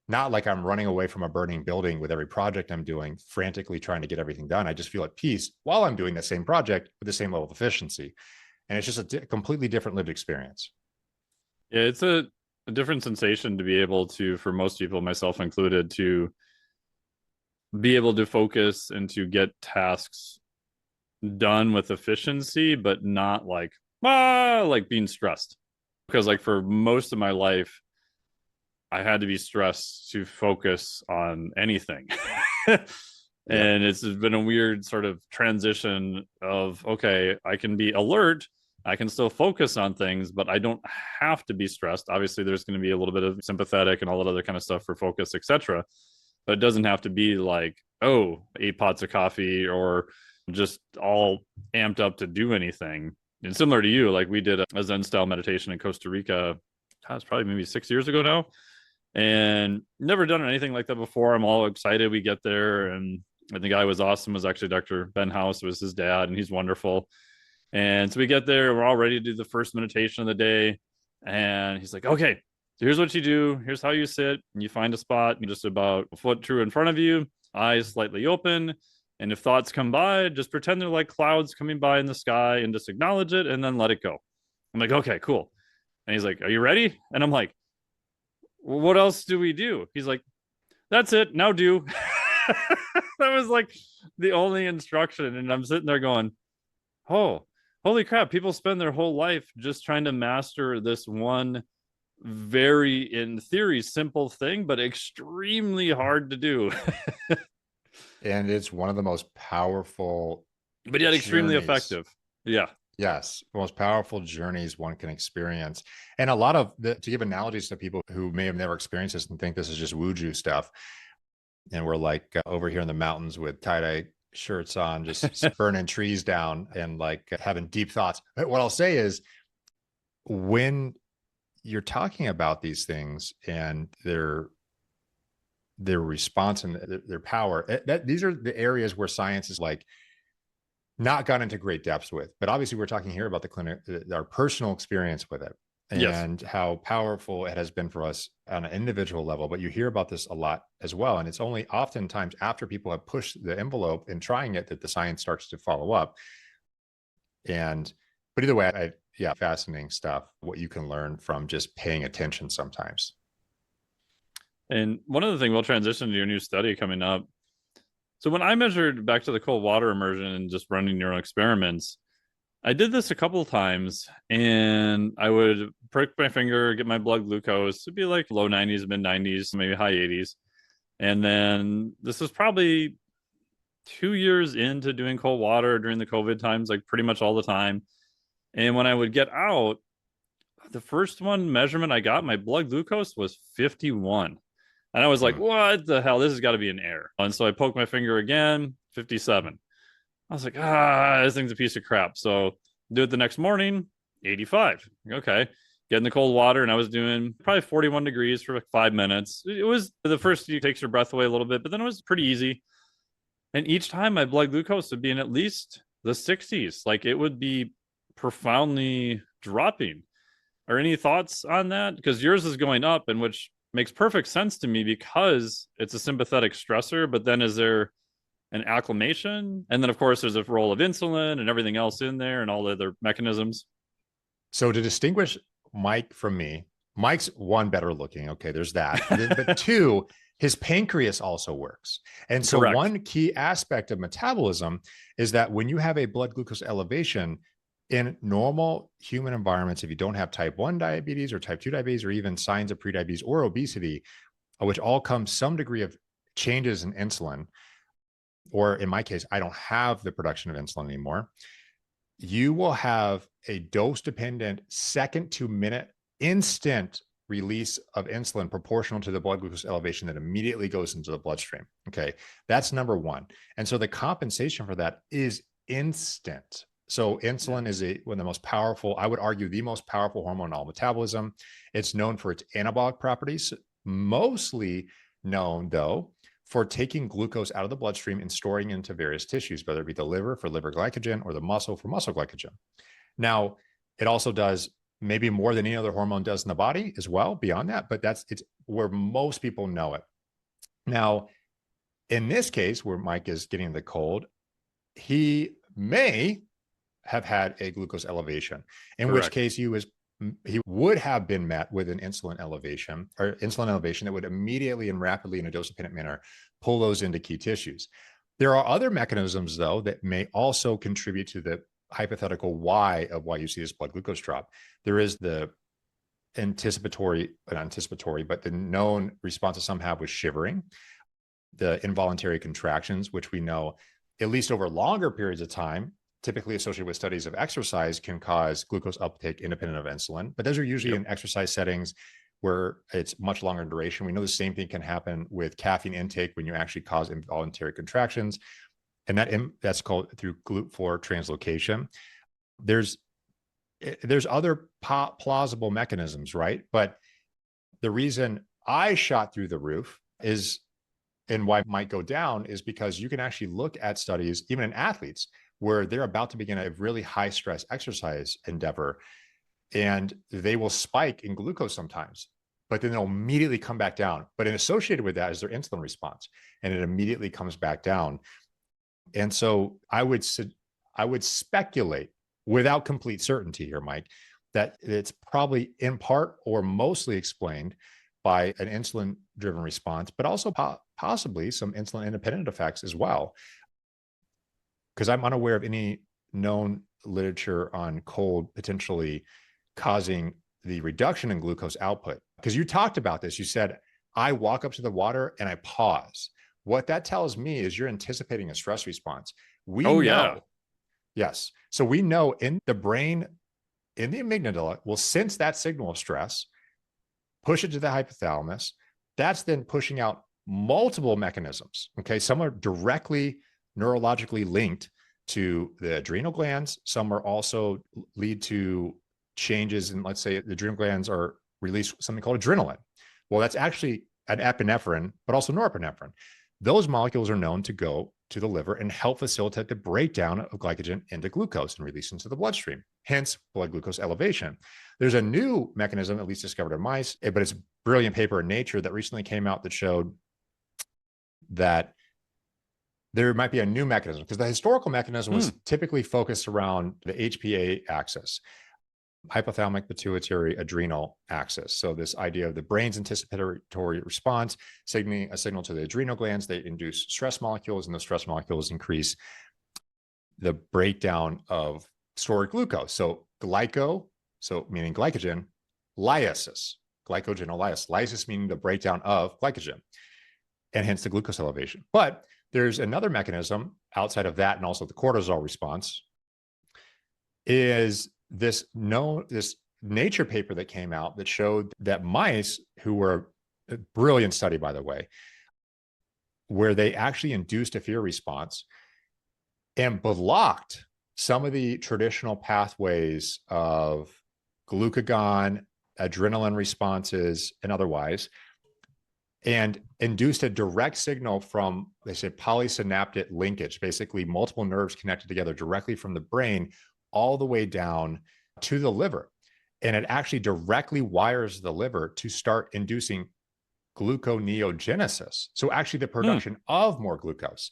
Not like I'm running away from a burning building with every project I'm doing, frantically trying to get everything done. I just feel at peace while I'm doing the same project with the same level of efficiency. And it's just a completely different lived experience. Yeah, it's a different sensation to be able to, for most people, myself included, to be able to focus and to get tasks done with efficiency, but not like being stressed. Because like for most of my life, I had to be stressed to focus on anything. And it's been a weird sort of transition of, okay, I can be alert, I can still focus on things, but I don't have to be stressed. Obviously, there's going to be a little bit of sympathetic and all that other kind of stuff for focus, etc. But it doesn't have to be like, oh, 8 pots of coffee or just all amped up to do anything. And similar to you, like we did a Zen style meditation in Costa Rica. It's probably maybe 6 years ago now, and never done anything like that before. I'm all excited. We get there, and the guy was awesome. It was actually Dr. Ben House, was his dad, and he's wonderful. And so we get there, we're all ready to do the first meditation of the day. And he's like, okay, so here's what you do. Here's how you sit. And you find a spot just about a foot true in front of you, eyes slightly open. And if thoughts come by, just pretend they're like clouds coming by in the sky and just acknowledge it and then let it go. I'm like, okay, cool. And he's like, are you ready? And I'm like, well, what else do we do? He's like, that's it. Now do. That was like the only instruction. And I'm sitting there going, oh, holy crap, people spend their whole life just trying to master this one very, in theory, simple thing, but extremely hard to do. And it's one of the most powerful, but yet extremely effective. Yeah. Yes, the most powerful journeys one can experience. And a lot of to give analogies to people who may have never experienced this and think this is just woo-joo stuff. And we're like over here in the mountains with tie-dye shirts on, just burning trees down and like having deep thoughts. But what I'll say is, when you're talking about these things and their response and their power, these are the areas where science is like not gone into great depths with. But obviously we're talking here about the clinic, our personal experience with it, and how powerful it has been for us on an individual level. But you hear about this a lot as well. And it's only oftentimes after people have pushed the envelope in trying it that the science starts to follow up. But either way, fascinating stuff, what you can learn from just paying attention sometimes. And one other thing, we'll transition to your new study coming up. So when I measured, back to the cold water immersion and just running your own experiments, I did this a couple of times, and I would prick my finger, get my blood glucose. It'd be like low 90s, mid 90s, maybe high 80s. And then this was probably 2 years into doing cold water during the COVID times, like pretty much all the time. And when I would get out, the first one measurement I got, my blood glucose was 51. And I was like, what the hell? This has got to be an error. And so I poked my finger again, 57. I was like, this thing's a piece of crap. So do it the next morning, 85. Okay. Get in the cold water, and I was doing probably 41 degrees for like 5 minutes. It was the first, it takes your breath away a little bit, but then it was pretty easy. And each time my blood glucose would be in at least the 60s. Like it would be profoundly dropping. Are any thoughts on that? Because yours is going up, and which makes perfect sense to me because it's a sympathetic stressor. But then is there an acclimation? And then, of course, there's a role of insulin and everything else in there and all the other mechanisms. So to distinguish Mike from me, Mike's one, better looking. Okay, there's that. But two, his pancreas also works. And so Correct. One key aspect of metabolism is that when you have a blood glucose elevation in normal human environments, if you don't have type 1 diabetes or type 2 diabetes, or even signs of prediabetes or obesity, which all come some degree of changes in insulin, or in my case, I don't have the production of insulin anymore, you will have a dose-dependent second to minute instant release of insulin proportional to the blood glucose elevation that immediately goes into the bloodstream. Okay, that's number one. And so the compensation for that is instant. So insulin is one of the most powerful, I would argue, the most powerful hormone in all metabolism. It's known for its anabolic properties, mostly known though for taking glucose out of the bloodstream and storing it into various tissues, whether it be the liver for liver glycogen or the muscle for muscle glycogen. Now, it also does maybe more than any other hormone does in the body as well beyond that, but it's where most people know it. Now, in this case, where Mike is getting the cold, he may have had a glucose elevation, in Correct. which case he would have been met with an insulin elevation that would immediately and rapidly in a dose-dependent manner pull those into key tissues. There are other mechanisms, though, that may also contribute to the hypothetical why you see this blood glucose drop. There is the not anticipatory, but the known response that some have with shivering, the involuntary contractions, which we know, at least over longer periods of time, typically associated with studies of exercise, can cause glucose uptake independent of insulin. But those are usually in exercise settings where it's much longer in duration. We know the same thing can happen with caffeine intake when you actually cause involuntary contractions. And that's called through GLUT4 translocation. There's other plausible mechanisms, right? But the reason I shot through the roof is, and why it might go down, is because you can actually look at studies, even in athletes, where they're about to begin a really high stress exercise endeavor, and they will spike in glucose sometimes, but then they'll immediately come back down. But associated with that is their insulin response, and it immediately comes back down. And so I would speculate, without complete certainty here, Mike, that it's probably in part or mostly explained by an insulin-driven response, but also possibly some insulin-independent effects as well. Because I'm unaware of any known literature on cold potentially causing the reduction in glucose output. Because you talked about this, you said, I walk up to the water and I pause. What that tells me is you're anticipating a stress response. Yes. So we know in the brain, in the amygdala, will sense that signal of stress, push it to the hypothalamus. That's then pushing out multiple mechanisms. Okay. Some are directly neurologically linked to the adrenal glands. Some are also lead to changes in, let's say, the adrenal glands are release something called adrenaline. Well, that's actually an epinephrine, but also norepinephrine. Those molecules are known to go to the liver and help facilitate the breakdown of glycogen into glucose and release into the bloodstream, hence blood glucose elevation. There's a new mechanism, at least discovered in mice, but it's a brilliant paper in Nature that recently came out that showed that there might be a new mechanism, because the historical mechanism was typically focused around the HPA axis, hypothalamic pituitary adrenal axis. So this idea of the brain's anticipatory response, signaling a signal to the adrenal glands, they induce stress molecules, and the stress molecules increase the breakdown of stored glucose. So meaning glycogen, lysis, glycogenolysis, lysis meaning the breakdown of glycogen, and hence the glucose elevation. But there's another mechanism outside of that, and also the cortisol response, is this Nature paper that came out that showed that mice, who were a brilliant study, by the way, where they actually induced a fear response and blocked some of the traditional pathways of glucagon, adrenaline responses, and otherwise, and induced a direct signal from, they said, polysynaptic linkage, basically multiple nerves connected together directly from the brain all the way down to the liver. And it actually directly wires the liver to start inducing gluconeogenesis. So actually the production of more glucose.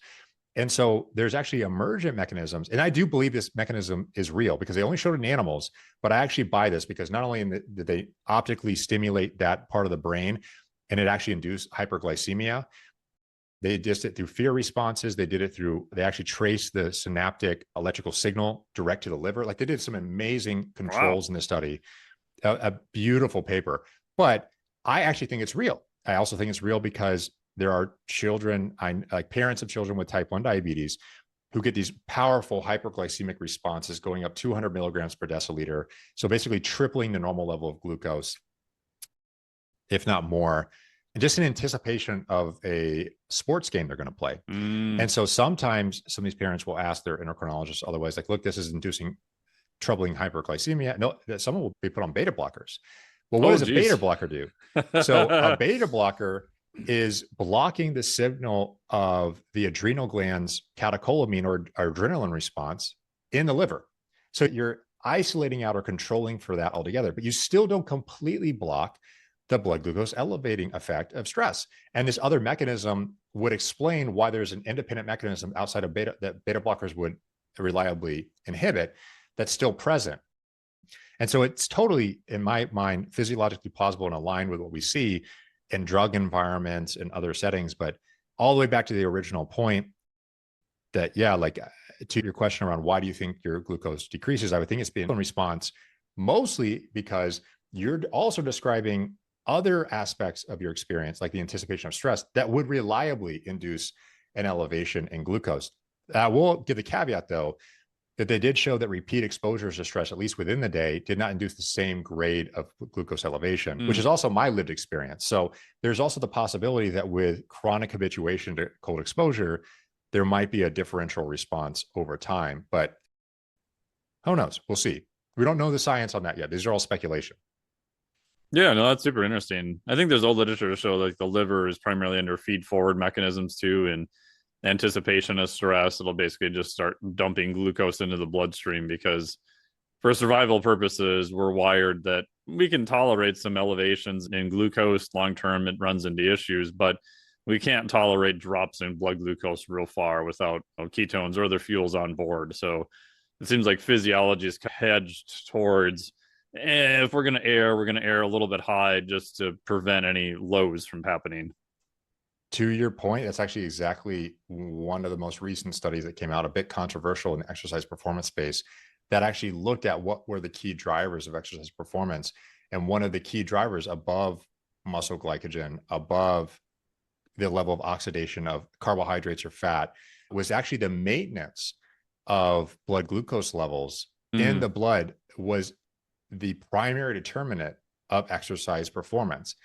And so there's actually emergent mechanisms. And I do believe this mechanism is real because they only showed it in animals, but I actually buy this because not only did they optically stimulate that part of the brain and it actually induced hyperglycemia, they did it through fear responses. They actually traced the synaptic electrical signal direct to the liver. Like they did some amazing controls in the study, a beautiful paper. But I actually think it's real. I also think it's real because there are children, like parents of children with type 1 diabetes, who get these powerful hyperglycemic responses going up 200 milligrams per deciliter. So basically tripling the normal level of glucose, if not more, and just in anticipation of a sports game they're going to play. And so sometimes some of these parents will ask their endocrinologist otherwise, like, look, this is inducing troubling hyperglycemia. No, someone will be put on beta blockers. Well, what does a beta blocker do? So a beta blocker is blocking the signal of the adrenal gland's catecholamine or adrenaline response in the liver. So you're isolating out or controlling for that altogether, but you still don't completely block the blood glucose elevating effect of stress. And this other mechanism would explain why there's an independent mechanism outside of beta that beta blockers would reliably inhibit that's still present. And so it's totally, in my mind, physiologically plausible and aligned with what we see in drug environments and other settings. But all the way back to the original point that, like to your question around why do you think your glucose decreases, I would think it's been in response mostly because you're also describing other aspects of your experience, like the anticipation of stress, that would reliably induce an elevation in glucose. I will give the caveat, though, that they did show that repeat exposures to stress, at least within the day, did not induce the same grade of glucose elevation, which is also my lived experience. So there's also the possibility that with chronic habituation to cold exposure, there might be a differential response over time, but who knows? We'll see. We don't know the science on that yet. These are all speculation. Yeah, no, that's super interesting. I think there's old literature to show like the liver is primarily under feed forward mechanisms too, and anticipation of stress, it'll basically just start dumping glucose into the bloodstream because for survival purposes, we're wired that we can tolerate some elevations in glucose long-term. It runs into issues, but we can't tolerate drops in blood glucose real far without ketones or other fuels on board. So it seems like physiology is hedged towards, if we're going to err a little bit high just to prevent any lows from happening. To your point, that's actually exactly one of the most recent studies that came out, a bit controversial in the exercise performance space, that actually looked at what were the key drivers of exercise performance. And one of the key drivers above muscle glycogen, above the level of oxidation of carbohydrates or fat, was actually the maintenance of blood glucose levels in the blood was the primary determinant of exercise performance.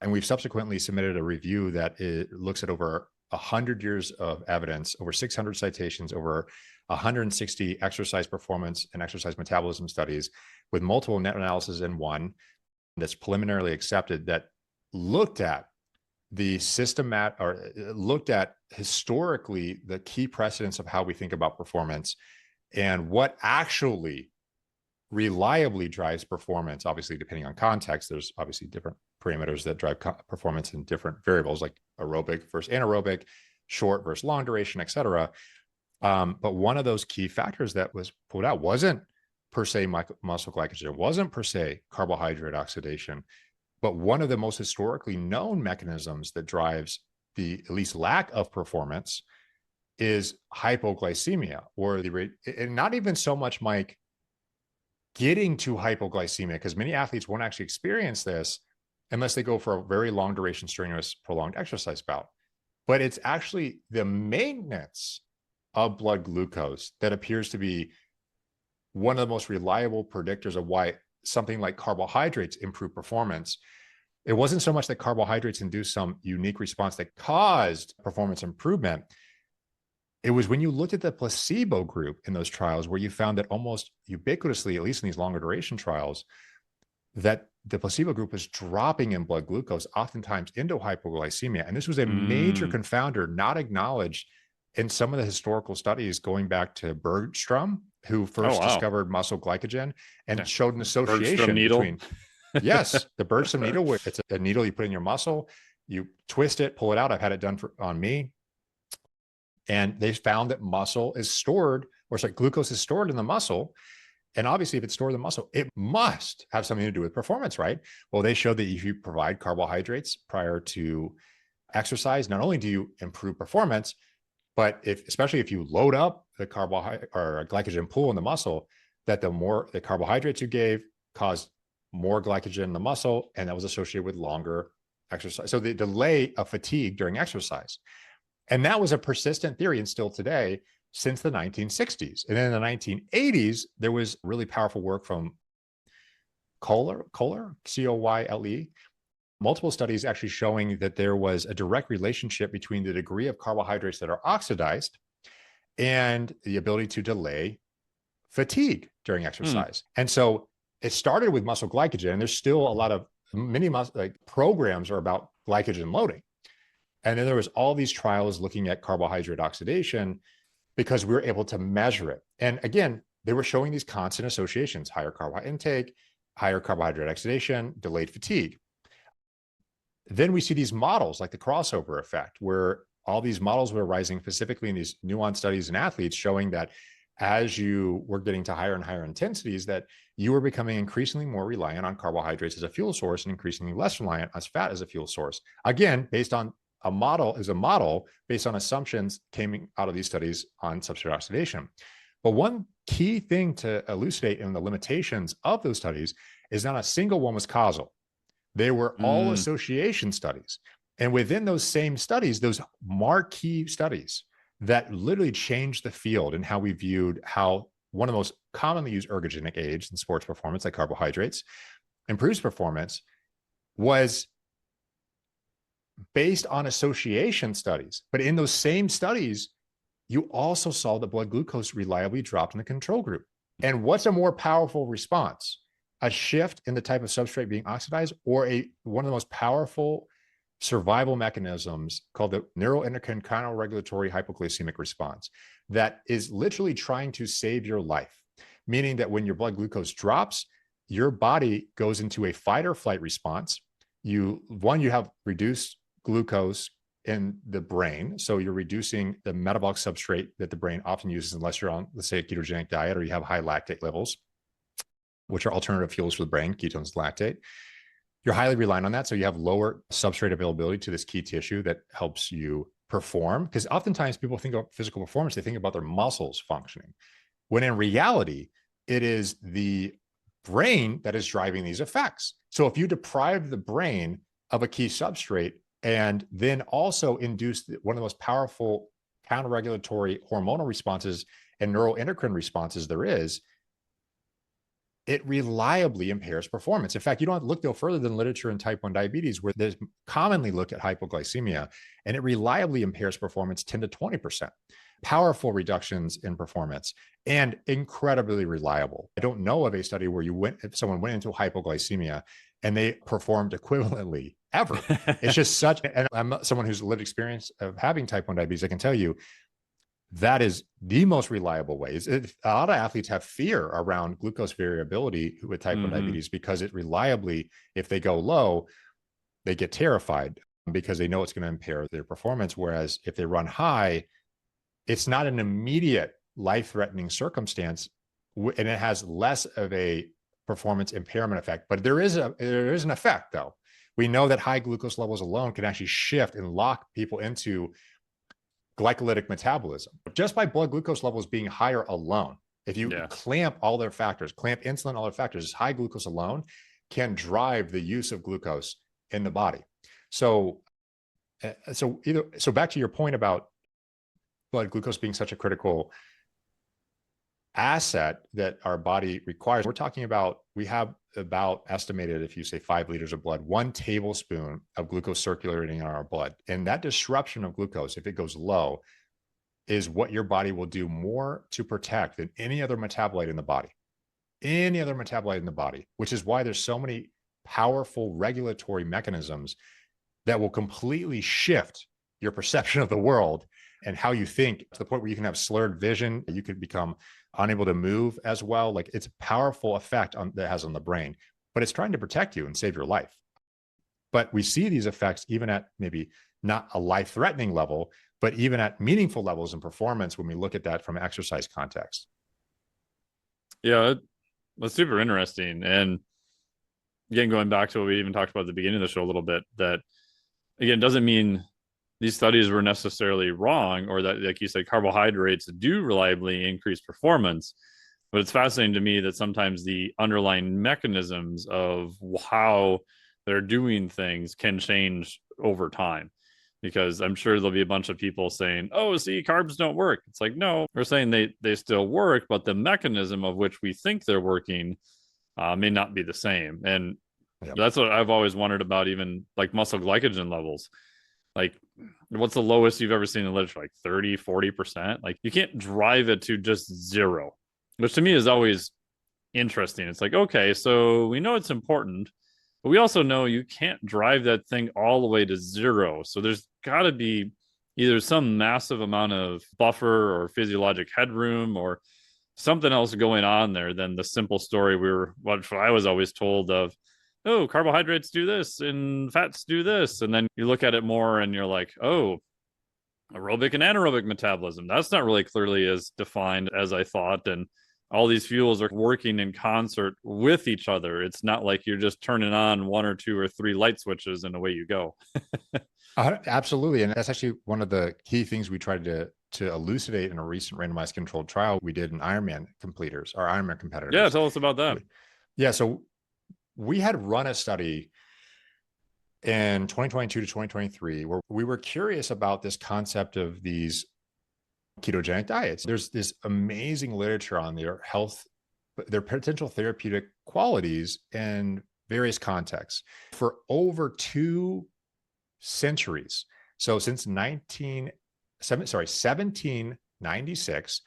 And we've subsequently submitted a review that looks at over 100 years of evidence, over 600 citations, over 160 exercise performance and exercise metabolism studies with multiple net analysis in one that's preliminarily accepted, that looked at the looked at historically the key precedents of how we think about performance and what actually reliably drives performance. Obviously, depending on context, there's obviously different parameters that drive performance in different variables, like aerobic versus anaerobic, short versus long duration, et cetera. But one of those key factors that was pulled out wasn't per se muscle glycogen, wasn't per se carbohydrate oxidation, but one of the most historically known mechanisms that drives the at least lack of performance is hypoglycemia, or and not even so much, Mike, getting to hypoglycemia, because many athletes won't actually experience this unless they go for a very long duration, strenuous, prolonged exercise bout. But it's actually the maintenance of blood glucose that appears to be one of the most reliable predictors of why something like carbohydrates improve performance. It wasn't so much that carbohydrates induced some unique response that caused performance improvement. It was when you looked at the placebo group in those trials where you found that almost ubiquitously, at least in these longer duration trials, that the placebo group was dropping in blood glucose, oftentimes into hypoglycemia. And this was a major confounder not acknowledged in some of the historical studies going back to Bergstrom, who first discovered muscle glycogen and showed an association between, yes, the Bergstrom needle, where it's a needle you put in your muscle, you twist it, pull it out. I've had it done on me. And they found that glucose is stored in the muscle. And obviously, if it's stored in the muscle, it must have something to do with performance, right? Well, they showed that if you provide carbohydrates prior to exercise, not only do you improve performance, but especially if you load up the carbohydrate or glycogen pool in the muscle, that the carbohydrates you gave caused more glycogen in the muscle, and that was associated with longer exercise. So the delay of fatigue during exercise. And that was a persistent theory and still today since the 1960s. And then in the 1980s, there was really powerful work from Kohler, Coyle, multiple studies actually showing that there was a direct relationship between the degree of carbohydrates that are oxidized and the ability to delay fatigue during exercise. And so it started with muscle glycogen, and there's still a lot of programs are about glycogen loading. And then there was all these trials looking at carbohydrate oxidation because we were able to measure it. And again, they were showing these constant associations: higher carbohydrate intake, higher carbohydrate oxidation, delayed fatigue. Then we see these models like the crossover effect, where all these models were arising specifically in these nuanced studies in athletes showing that as you were getting to higher and higher intensities, that you were becoming increasingly more reliant on carbohydrates as a fuel source and increasingly less reliant on fat as a fuel source. Again, based on a model based on assumptions came out of these studies on substrate oxidation. But one key thing to elucidate in the limitations of those studies is not a single one was causal. They were all association studies. And within those same studies, those marquee studies that literally changed the field and how we viewed how one of the most commonly used ergogenic aids in sports performance, like carbohydrates, improves performance, was based on association studies. But in those same studies, you also saw that blood glucose reliably dropped in the control group. And what's a more powerful response? A shift in the type of substrate being oxidized, or one of the most powerful survival mechanisms called the neuroendocrine counterregulatory hypoglycemic response that is literally trying to save your life, meaning that when your blood glucose drops, your body goes into a fight or flight response. You have reduced glucose in the brain. So you're reducing the metabolic substrate that the brain often uses unless you're on, let's say, a ketogenic diet or you have high lactate levels, which are alternative fuels for the brain, ketones, lactate. You're highly reliant on that. So you have lower substrate availability to this key tissue that helps you perform. Because oftentimes people think of physical performance, they think about their muscles functioning, when in reality, it is the brain that is driving these effects. So if you deprive the brain of a key substrate and then also induce one of the most powerful counterregulatory hormonal responses and neuroendocrine responses there is, it reliably impairs performance. In fact, you don't have to look no further than literature in type 1 diabetes, where there's commonly looked at hypoglycemia, and it reliably impairs performance 10 to 20%. Powerful reductions in performance and incredibly reliable. I don't know of a study where if someone went into hypoglycemia and they performed equivalently ever. It's just and I'm someone who's lived experience of having type 1 diabetes. I can tell you that is the most reliable way. A lot of athletes have fear around glucose variability with type 1 diabetes because it reliably, if they go low, they get terrified because they know it's going to impair their performance. Whereas if they run high, it's not an immediate life-threatening circumstance, and it has less of a performance impairment effect. But there is an effect, though. We know that high glucose levels alone can actually shift and lock people into glycolytic metabolism just by blood glucose levels being higher alone. If you clamp all their factors, clamp insulin, all their factors, high glucose alone can drive the use of glucose in the body. So back to your point about blood glucose being such a critical asset that our body requires. We're talking about, we have about estimated, if you say 5 liters of blood, 1 tablespoon of glucose circulating in our blood. And that disruption of glucose, if it goes low, is what your body will do more to protect than any other metabolite in the body. Any other metabolite in the body, which is why there's so many powerful regulatory mechanisms that will completely shift your perception of the world and how you think, to the point where you can have slurred vision, you could become unable to move as well. Like, it's a powerful effect that has on the brain, but it's trying to protect you and save your life. But we see these effects even at maybe not a life-threatening level, but even at meaningful levels in performance when we look at that from an exercise context. Yeah, that's super interesting. And again, going back to what we even talked about at the beginning of the show a little bit, that again, doesn't mean these studies were necessarily wrong, or that, like you said, carbohydrates do reliably increase performance. But it's fascinating to me that sometimes the underlying mechanisms of how they're doing things can change over time. Because I'm sure there'll be a bunch of people saying, oh, see, carbs don't work. It's like, no, we're saying they still work, but the mechanism of which we think they're working may not be the same. And that's what I've always wondered about, even like muscle glycogen levels. Like, what's the lowest you've ever seen in the literature? Like 30, 40%? Like, you can't drive it to just zero, which to me is always interesting. It's like, okay, so we know it's important, but we also know you can't drive that thing all the way to zero. So there's got to be either some massive amount of buffer or physiologic headroom or something else going on there than the simple story what I was always told of, oh, carbohydrates do this and fats do this. And then you look at it more and you're like, oh, aerobic and anaerobic metabolism, that's not really clearly as defined as I thought. And all these fuels are working in concert with each other. It's not like you're just turning on 1 or 2 or 3 light switches and away you go. Absolutely. And that's actually one of the key things we tried to elucidate in a recent randomized controlled trial we did in Ironman completers, or Ironman competitors. Yeah, tell us about that. Yeah, so we had run a study in 2022 to 2023 where we were curious about this concept of these ketogenic diets. There's this amazing literature on their health, their potential therapeutic qualities in various contexts for over 2 centuries. So since 1796,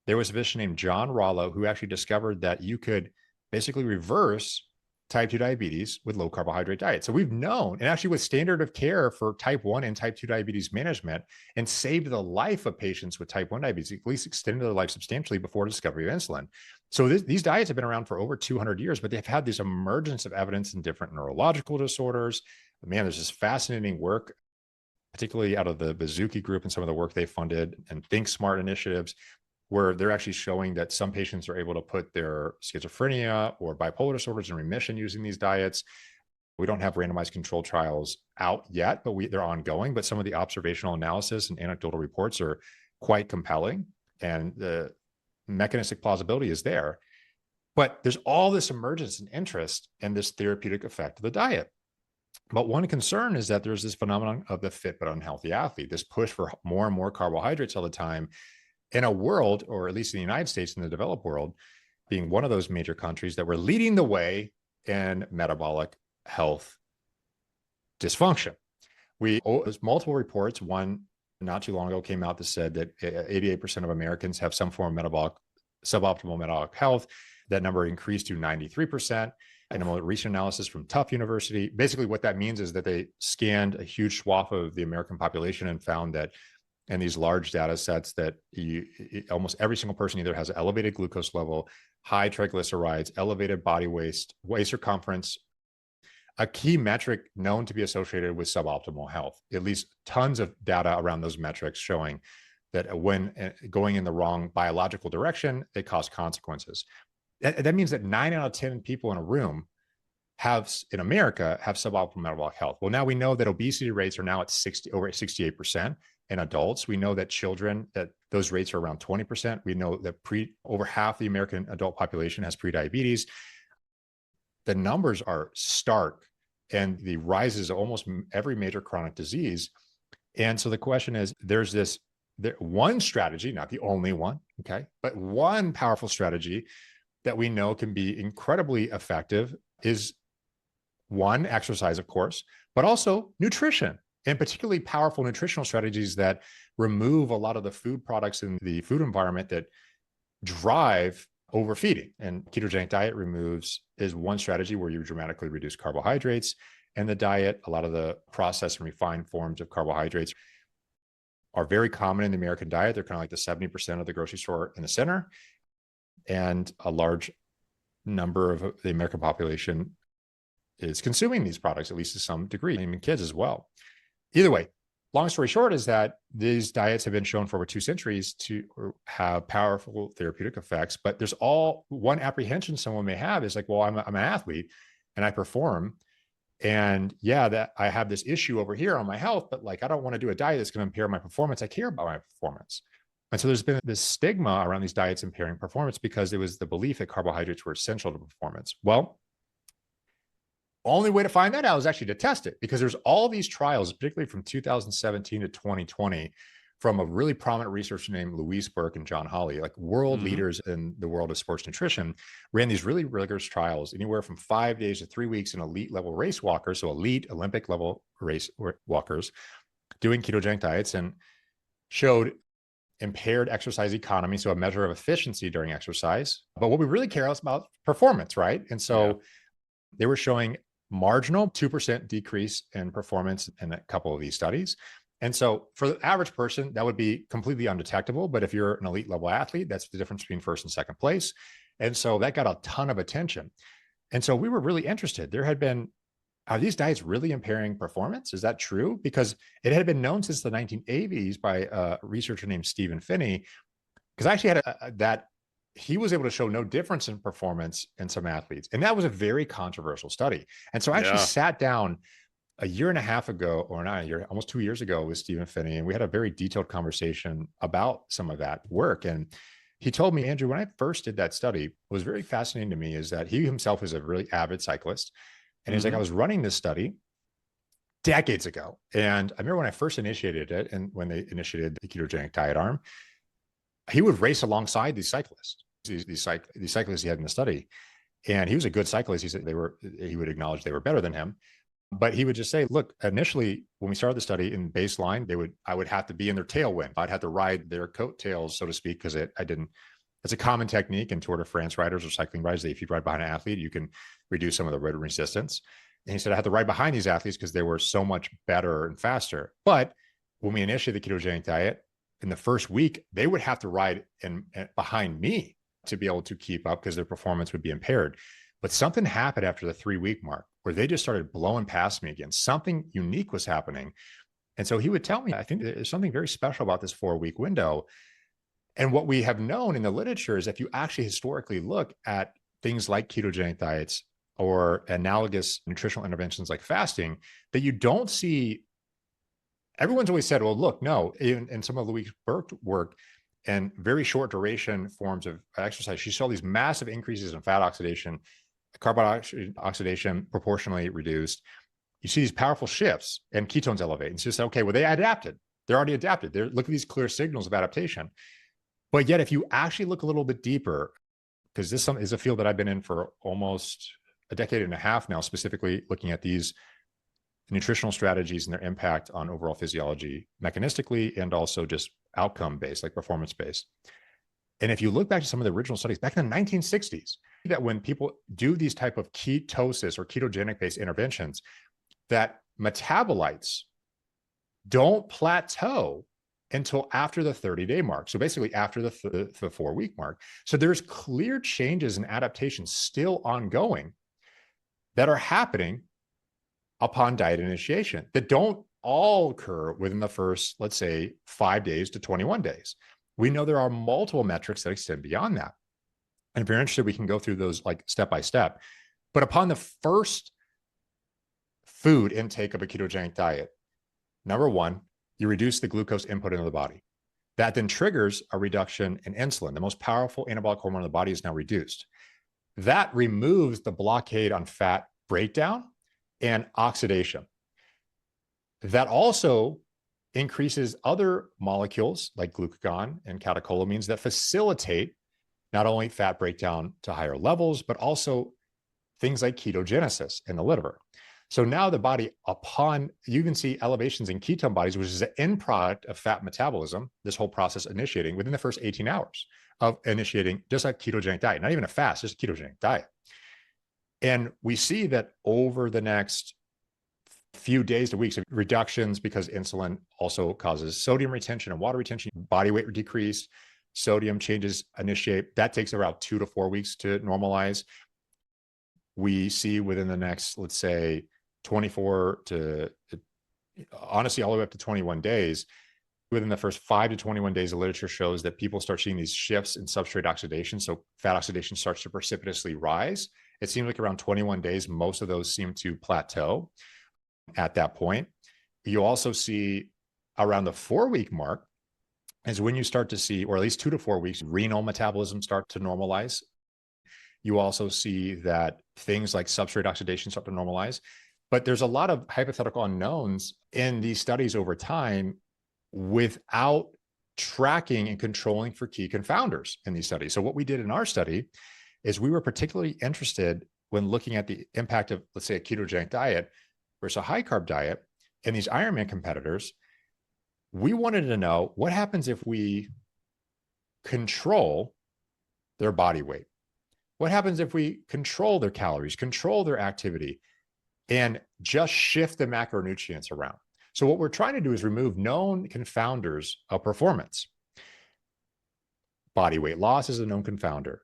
there was a physician named John Rollo who actually discovered that you could basically reverse type 2 diabetes with low carbohydrate diet. So we've known, and actually was standard of care for type 1 and type 2 diabetes management, and saved the life of patients with type 1 diabetes, at least extended their life substantially before discovery of insulin. So these diets have been around for over 200 years, but they've had this emergence of evidence in different neurological disorders. Man, there's this fascinating work, particularly out of the Bazuki group and some of the work they funded, and Think Smart initiatives, where they're actually showing that some patients are able to put their schizophrenia or bipolar disorders in remission using these diets. We don't have randomized controlled trials out yet, but they're ongoing. But some of the observational analysis and anecdotal reports are quite compelling, and the mechanistic plausibility is there. But there's all this emergence and interest in this therapeutic effect of the diet. But one concern is that there's this phenomenon of the fit but unhealthy athlete, this push for more and more carbohydrates all the time, in a world, or at least in the United States, in the developed world, being one of those major countries that were leading the way in metabolic health dysfunction. There's multiple reports. One not too long ago came out that said that 88% of Americans have some form of suboptimal metabolic health. That number increased to 93%. In a more recent analysis from Tufts University, basically what that means is that they scanned a huge swath of the American population and found that in these large data sets that almost every single person either has an elevated glucose level, high triglycerides, elevated body waist circumference, a key metric known to be associated with suboptimal health. At least tons of data around those metrics showing that when going in the wrong biological direction, they cause consequences. That means that 9 out of 10 people in a room in America have suboptimal metabolic health. Well, now we know that obesity rates are now at over 68% in adults. We know that children, that those rates are around 20%. We know that over half the American adult population has prediabetes. The numbers are stark, and the rises of almost every major chronic disease. And so the question is, there's one strategy, not the only one, okay, but one powerful strategy that we know can be incredibly effective is one, exercise, of course, but also nutrition, and particularly powerful nutritional strategies that remove a lot of the food products in the food environment that drive overfeeding. And ketogenic diet is one strategy where you dramatically reduce carbohydrates in the diet. A lot of the processed and refined forms of carbohydrates are very common in the American diet. They're kind of like the 70% of the grocery store in the center. And a large number of the American population is consuming these products, at least to some degree, even kids as well. Either way, long story short is that these diets have been shown for over 2 centuries to have powerful therapeutic effects. But there's one apprehension someone may have is like, well, I'm an athlete and I perform. And yeah, that I have this issue over here on my health, but like, I don't want to do a diet that's going to impair my performance. I care about my performance. And so there's been this stigma around these diets impairing performance because it was the belief that carbohydrates were essential to performance. Well, only way to find that out is actually to test it, because there's all these trials, particularly from 2017 to 2020, from a really prominent researcher named Louise Burke and John Hawley, like world leaders in the world of sports nutrition, ran these really rigorous trials, anywhere from 5 days to 3 weeks in elite level race walkers, so elite Olympic level race walkers, doing ketogenic diets, and showed impaired exercise economy, so a measure of efficiency during exercise. But what we really care about performance, right? And so they were showing marginal 2% decrease in performance in a couple of these studies. And so for the average person, that would be completely undetectable. But if you're an elite level athlete, that's the difference between first and second place. And so that got a ton of attention. And so we were really interested. Are these diets really impairing performance? Is that true? Because it had been known since the 1980s by a researcher named Stephen Phinney, because I actually had he was able to show no difference in performance in some athletes. And that was a very controversial study. And so I actually sat down a year and a half ago, or not a year, almost 2 years ago, with Stephen Phinney, and we had a very detailed conversation about some of that work. And he told me, Andrew, when I first did that study, what was very fascinating to me is that he himself is a really avid cyclist. And he's like, I was running this study decades ago. And I remember when I first initiated it, and when they initiated the ketogenic diet arm, he would race alongside these cyclists, these cyclists he had in the study. And he was a good cyclist. He said he would acknowledge they were better than him. But he would just say, look, initially, when we started the study in baseline, I would have to be in their tailwind. I'd have to ride their coattails, so to speak, because it's a common technique in Tour de France riders or cycling riders that if you ride behind an athlete, you can reduce some of the road resistance. And he said, I had to ride behind these athletes because they were so much better and faster. But when we initiated the ketogenic diet, in the first week, they would have to ride behind me to be able to keep up because their performance would be impaired. But something happened after the 3-week mark where they just started blowing past me again. Something unique was happening. And so he would tell me, I think there's something very special about this 4-week window. And what we have known in the literature is if you actually historically look at things like ketogenic diets or analogous nutritional interventions like fasting, that you don't see, everyone's always said, well, look, no, in some of Louise Burke's work and very short duration forms of exercise, she saw these massive increases in fat oxidation, carbon oxidation proportionally reduced. You see these powerful shifts and ketones elevate. And so you say, okay, well, they adapted. They're already adapted. Look at these clear signals of adaptation. But yet, if you actually look a little bit deeper, because this is a field that I've been in for almost a decade and a half now, specifically looking at these nutritional strategies and their impact on overall physiology mechanistically and also just outcome-based, like performance-based. And if you look back to some of the original studies back in the 1960s, that when people do these type of ketosis or ketogenic-based interventions, that metabolites don't plateau until after the 30-day mark. So basically after the 4-week mark. So there's clear changes and adaptations still ongoing that are happening upon diet initiation that don't all occur within the first, let's say, 5 days to 21 days. We know there are multiple metrics that extend beyond that. And if you're interested, we can go through those like step by step. But upon the first food intake of a ketogenic diet, number one, you reduce the glucose input into the body. That then triggers a reduction in insulin. The most powerful anabolic hormone in the body is now reduced. That removes the blockade on fat breakdown and oxidation. That also increases other molecules like glucagon and catecholamines that facilitate not only fat breakdown to higher levels, but also things like ketogenesis in the liver. So now the body, you can see elevations in ketone bodies, which is an end product of fat metabolism, this whole process initiating within the first 18 hours of initiating just a ketogenic diet, not even a fast, just a ketogenic diet. And we see that over the next few days to weeks of reductions, because insulin also causes sodium retention and water retention, body weight decrease, sodium changes initiate. That takes around 2 to 4 weeks to normalize. We see within the next, let's say, 24 to honestly all the way up to 21 days, within the first 5 to 21 days, the literature shows that people start seeing these shifts in substrate oxidation. So fat oxidation starts to precipitously rise. It seems like around 21 days, most of those seem to plateau at that point. You also see around the 4-week mark is when you start to see, or at least 2 to 4 weeks, renal metabolism start to normalize. You also see that things like substrate oxidation start to normalize. But there's a lot of hypothetical unknowns in these studies over time without tracking and controlling for key confounders in these studies. So what we did in our study is we were particularly interested when looking at the impact of, let's say, a ketogenic diet versus a high carb diet in these Ironman competitors. We wanted to know what happens if we control their body weight. What happens if we control their calories, control their activity, and just shift the macronutrients around? So what we're trying to do is remove known confounders of performance. Body weight loss is a known confounder.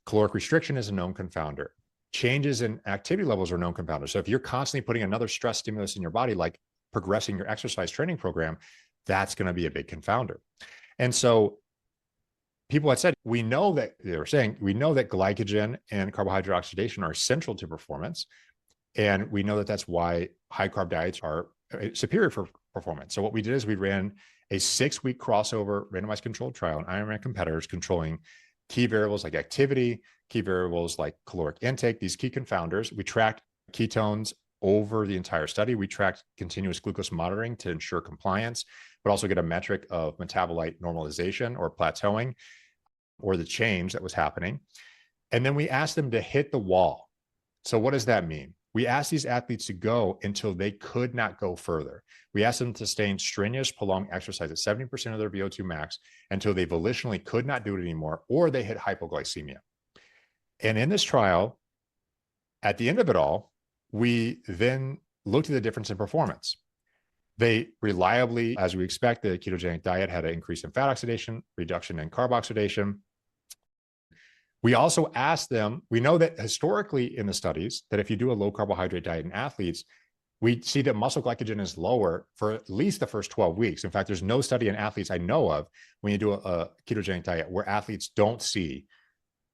Caloric restriction is a known confounder. Changes in activity levels are known confounders. So if you're constantly putting another stress stimulus in your body, like progressing your exercise training program, that's going to be a big confounder. And so people had said, we know that glycogen and carbohydrate oxidation are essential to performance. And we know that that's why high carb diets are superior for performance. So what we did is we ran a 6-week crossover randomized controlled trial on Ironman competitors, controlling key variables like activity, key variables like caloric intake, these key confounders. We tracked ketones over the entire study. We tracked continuous glucose monitoring to ensure compliance, but also get a metric of metabolite normalization or plateauing, or the change that was happening. And then we asked them to hit the wall. So what does that mean? We asked these athletes to go until they could not go further. We asked them to sustain strenuous, prolonged exercise at 70% of their VO2 max until they volitionally could not do it anymore, or they hit hypoglycemia. And in this trial, at the end of it all, we then looked at the difference in performance. They reliably, as we expect, the ketogenic diet had an increase in fat oxidation, reduction in carb oxidation. We also asked them, we know that historically in the studies, that if you do a low carbohydrate diet in athletes, we see that muscle glycogen is lower for at least the first 12 weeks. In fact, there's no study in athletes I know of when you do a ketogenic diet where athletes don't see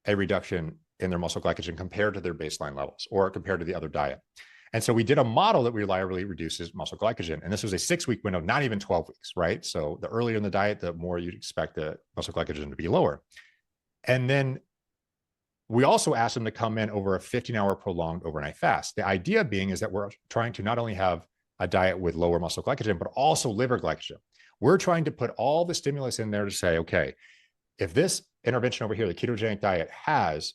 a reduction in their muscle glycogen compared to their baseline levels or compared to the other diet. And so we did a model that reliably reduces muscle glycogen. And this was a 6-week window, not even 12 weeks, right? So the earlier in the diet, the more you'd expect the muscle glycogen to be lower. And then we also asked them to come in over a 15-hour prolonged overnight fast. The idea being is that we're trying to not only have a diet with lower muscle glycogen, but also liver glycogen. We're trying to put all the stimulus in there to say, okay, if this intervention over here, the ketogenic diet, has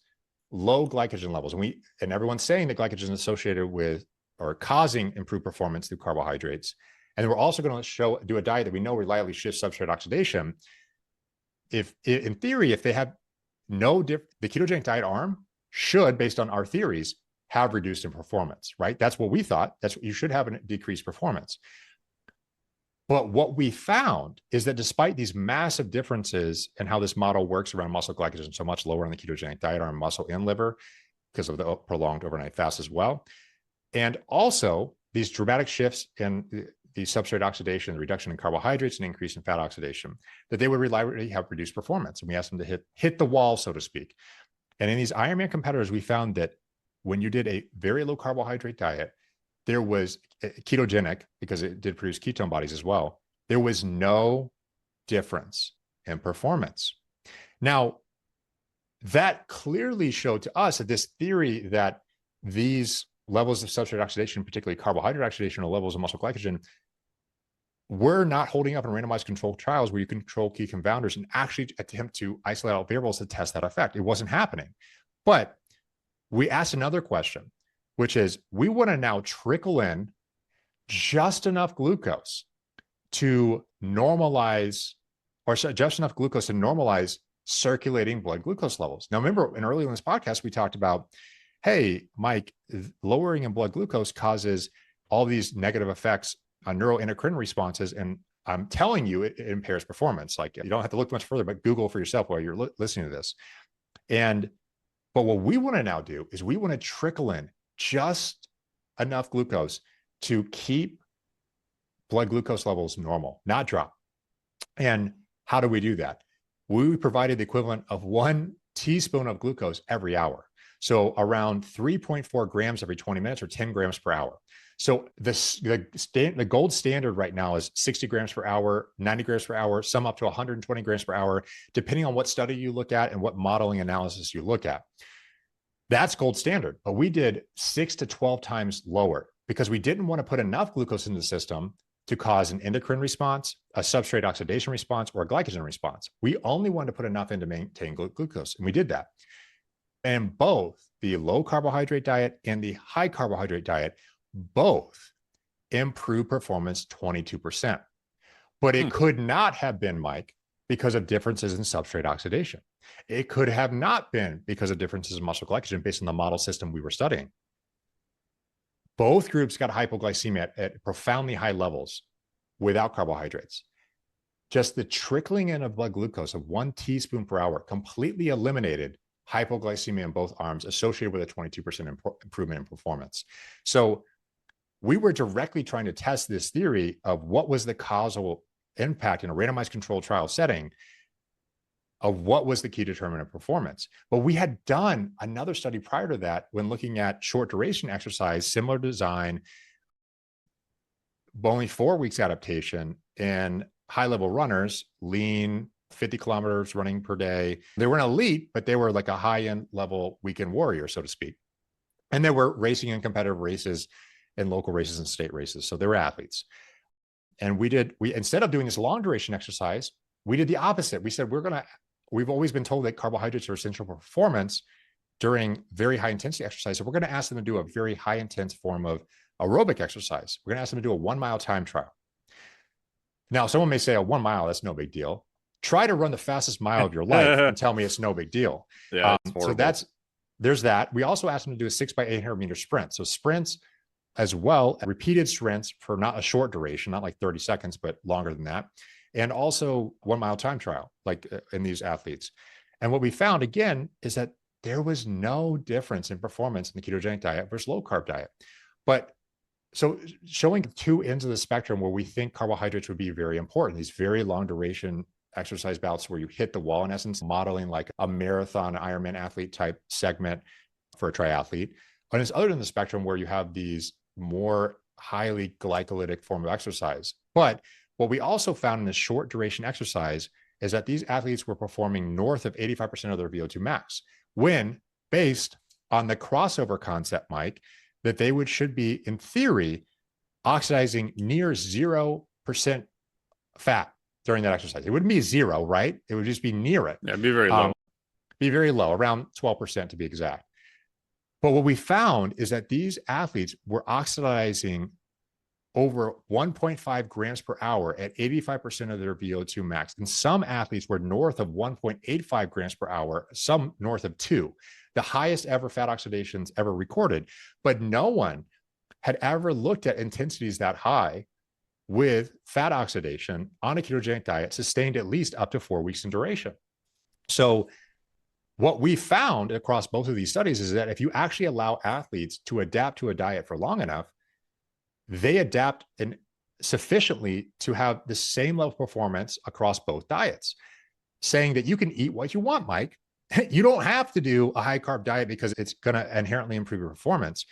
low glycogen levels, and everyone's saying that glycogen is associated with or causing improved performance through carbohydrates, and we're also going to do a diet that we know reliably shifts substrate oxidation. If in theory, if they have the ketogenic diet arm should, based on our theories, have reduced in performance, right? That's what we thought. That's what you should have, a decreased performance. But what we found is that despite these massive differences in how this model works around muscle glycogen, so much lower on the ketogenic diet arm, muscle and liver, because of the prolonged overnight fast as well, and also these dramatic shifts in the substrate oxidation, the reduction in carbohydrates, and increase in fat oxidation, that they would reliably have reduced performance. And we asked them to hit the wall, so to speak. And in these Ironman competitors, we found that when you did a very low carbohydrate diet, there was ketogenic, because it did produce ketone bodies as well. There was no difference in performance. Now, that clearly showed to us that this theory that these levels of substrate oxidation, particularly carbohydrate oxidation or levels of muscle glycogen, were not holding up in randomized controlled trials where you control key confounders and actually attempt to isolate out variables to test that effect. It wasn't happening. But we asked another question, which is, we want to now trickle in just enough glucose to normalize, or just enough glucose to normalize circulating blood glucose levels. Now, remember, earlier in this podcast, we talked about, hey, Mike, lowering in blood glucose causes all these negative effects on neuroendocrine responses. And I'm telling you, it impairs performance. Like, you don't have to look much further, but Google for yourself while you're listening to this. But what we want to now do is we want to trickle in just enough glucose to keep blood glucose levels normal, not drop. And how do we do that? We provided the equivalent of 1 teaspoon of glucose every hour. So around 3.4 grams every 20 minutes, or 10 grams per hour. So the gold standard right now is 60 grams per hour, 90 grams per hour, some up to 120 grams per hour, depending on what study you look at and what modeling analysis you look at. That's gold standard, but we did 6 to 12 times lower because we didn't want to put enough glucose in the system to cause an endocrine response, a substrate oxidation response, or a glycogen response. We only wanted to put enough in to maintain glucose, and we did that. And both the low carbohydrate diet and the high carbohydrate diet both improved performance 22%. But it could not have been, Mike, because of differences in substrate oxidation. It could have not been because of differences in muscle glycogen based on the model system we were studying. Both groups got hypoglycemia at profoundly high levels without carbohydrates. Just the trickling in of blood glucose of 1 teaspoon per hour completely eliminated hypoglycemia in both arms associated with a 22% improvement in performance. So we were directly trying to test this theory of what was the causal impact in a randomized controlled trial setting of what was the key determinant of performance. But we had done another study prior to that when looking at short duration exercise, similar design, only 4 weeks adaptation in high level runners, lean, 50 kilometers running per day. They weren't elite, but they were like a high end level weekend warrior, so to speak. And they were racing in competitive races and local races and state races. So they were athletes. And we instead of doing this long duration exercise, we did the opposite. We said, we've always been told that carbohydrates are essential for performance during very high intensity exercise. So we're going to ask them to do a very high intense form of aerobic exercise. We're going to ask them to do a 1 mile time trial. Now, someone may say, a 1 mile, that's no big deal. Try to run the fastest mile of your life and tell me it's no big deal. Yeah, so there's that. We also asked them to do a 6 by 800 meter sprint. So sprints as well, repeated sprints for not a short duration, not like 30 seconds, but longer than that. And also 1 mile time trial, like in these athletes. And what we found again is that there was no difference in performance in the ketogenic diet versus low carb diet. But so showing 2 ends of the spectrum where we think carbohydrates would be very important, these very long duration exercise bouts where you hit the wall, in essence, modeling like a marathon Ironman athlete type segment for a triathlete. And it's other than the spectrum where you have these more highly glycolytic form of exercise. But what we also found in this short duration exercise is that these athletes were performing north of 85% of their VO2 max, when based on the crossover concept, Mike, that they should be, in theory, oxidizing near 0% fat during that exercise. It wouldn't be 0, right? It would just be near it. Yeah, it'd be very low. Be very low, around 12% to be exact. But what we found is that these athletes were oxidizing over 1.5 grams per hour at 85% of their VO2 max. And some athletes were north of 1.85 grams per hour, some north of 2, the highest ever fat oxidations ever recorded. But no one had ever looked at intensities that high with fat oxidation on a ketogenic diet sustained at least up to 4 weeks in duration. So what we found across both of these studies is that if you actually allow athletes to adapt to a diet for long enough, they adapt sufficiently to have the same level of performance across both diets, saying that you can eat what you want, Mike. You don't have to do a high carb diet because it's going to inherently improve your performance.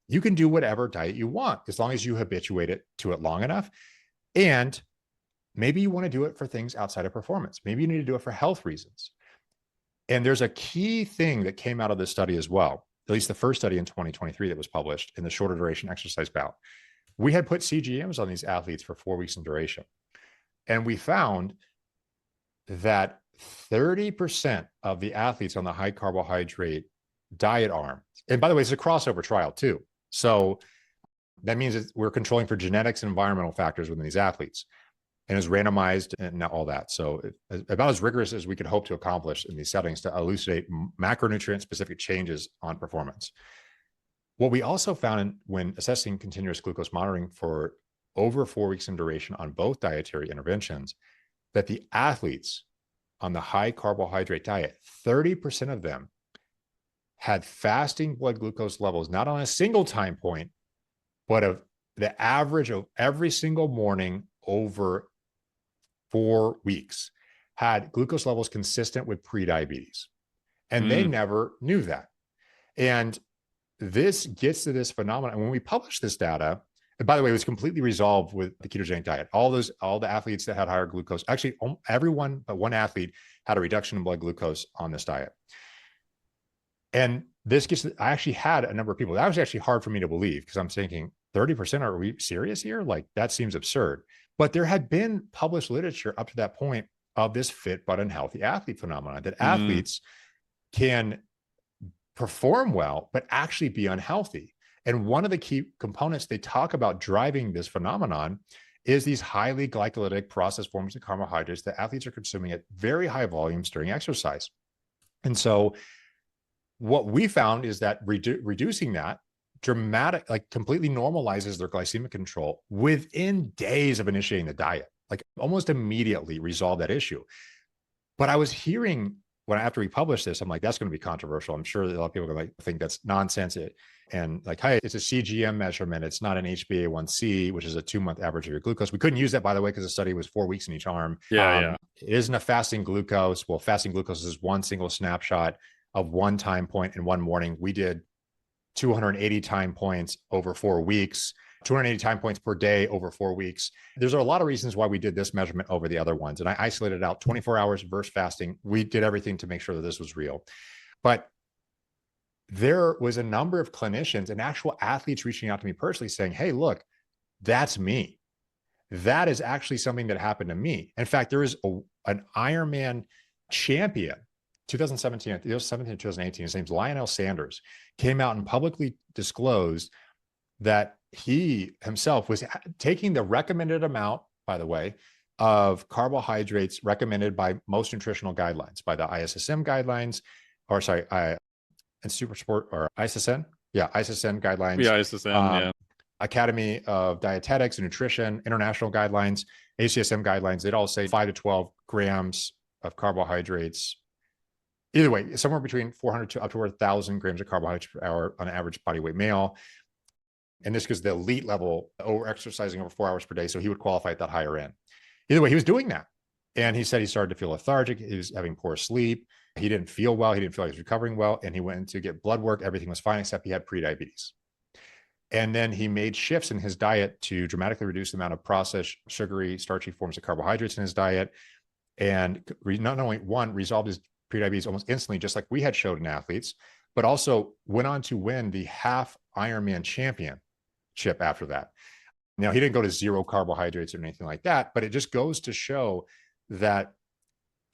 You can do whatever diet you want as long as you habituate it to it long enough. And maybe you want to do it for things outside of performance. Maybe you need to do it for health reasons. And there's a key thing that came out of this study as well, at least the first study in 2023 that was published in the shorter duration exercise bout. We had put CGMs on these athletes for 4 weeks in duration. And we found that 30% of the athletes on the high carbohydrate diet arm, and by the way, it's a crossover trial too. So that means that we're controlling for genetics and environmental factors within these athletes, and is randomized and all that. So about as rigorous as we could hope to accomplish in these settings to elucidate macronutrient specific changes on performance. What we also found when assessing continuous glucose monitoring for over 4 weeks in duration on both dietary interventions, that the athletes on the high carbohydrate diet, 30% of them had fasting blood glucose levels, not on a single time point, but of the average of every single morning over 4 weeks, had glucose levels consistent with prediabetes. And they never knew that. And this gets to this phenomenon. When we published this data, and by the way, it was completely resolved with the ketogenic diet. All the athletes that had higher glucose, actually everyone but one athlete had a reduction in blood glucose on this diet. And this gets, I actually had a number of people, that was actually hard for me to believe, because I'm thinking 30%, are we serious here? Like, that seems absurd. But there had been published literature up to that point of this fit but unhealthy athlete phenomenon, that athletes can perform well, but actually be unhealthy. And one of the key components they talk about driving this phenomenon is these highly glycolytic processed forms of carbohydrates that athletes are consuming at very high volumes during exercise. And so what we found is that reducing that dramatic, like completely normalizes their glycemic control within days of initiating the diet, like almost immediately resolve that issue. But I was hearing after we published this, I'm like, that's going to be controversial. I'm sure that a lot of people are going to think that's nonsense. And like, hey, it's a CGM measurement. It's not an HbA1c, which is a 2-month average of your glucose. We couldn't use that, by the way, because the study was 4 weeks in each arm. It isn't a fasting glucose. Well, fasting glucose is one single snapshot of one time point in one morning. We did 280 time points over 4 weeks, 280 time points per day over 4 weeks. There's a lot of reasons why we did this measurement over the other ones. And I isolated out 24 hours versus fasting. We did everything to make sure that this was real. But there was a number of clinicians and actual athletes reaching out to me personally saying, hey, look, that's me. That is actually something that happened to me. In fact, there is an Ironman champion, 2017, 2018, his name's Lionel Sanders, came out and publicly disclosed that he himself was taking the recommended amount, by the way, of carbohydrates recommended by most nutritional guidelines, by the ISSM guidelines, or sorry, and Super Sport or ISSN. Yeah, ISSN guidelines. Yeah, ISSN, Academy of Dietetics and Nutrition, international guidelines, ACSM guidelines. They'd all say 5 to 12 grams of carbohydrates. Either way, somewhere between 400 to up to 1,000 grams of carbohydrates per hour on average body weight male. And this because the elite level, over exercising over 4 hours per day. So he would qualify at that higher end. Either way, he was doing that. And he said he started to feel lethargic. He was having poor sleep. He didn't feel well. He didn't feel like he was recovering well. And he went to get blood work. Everything was fine, except he had prediabetes. And then he made shifts in his diet to dramatically reduce the amount of processed, sugary, starchy forms of carbohydrates in his diet. And not only resolved his prediabetes almost instantly, just like we had showed in athletes, but also went on to win the half Ironman championship after that. Now, he didn't go to zero carbohydrates or anything like that, but it just goes to show that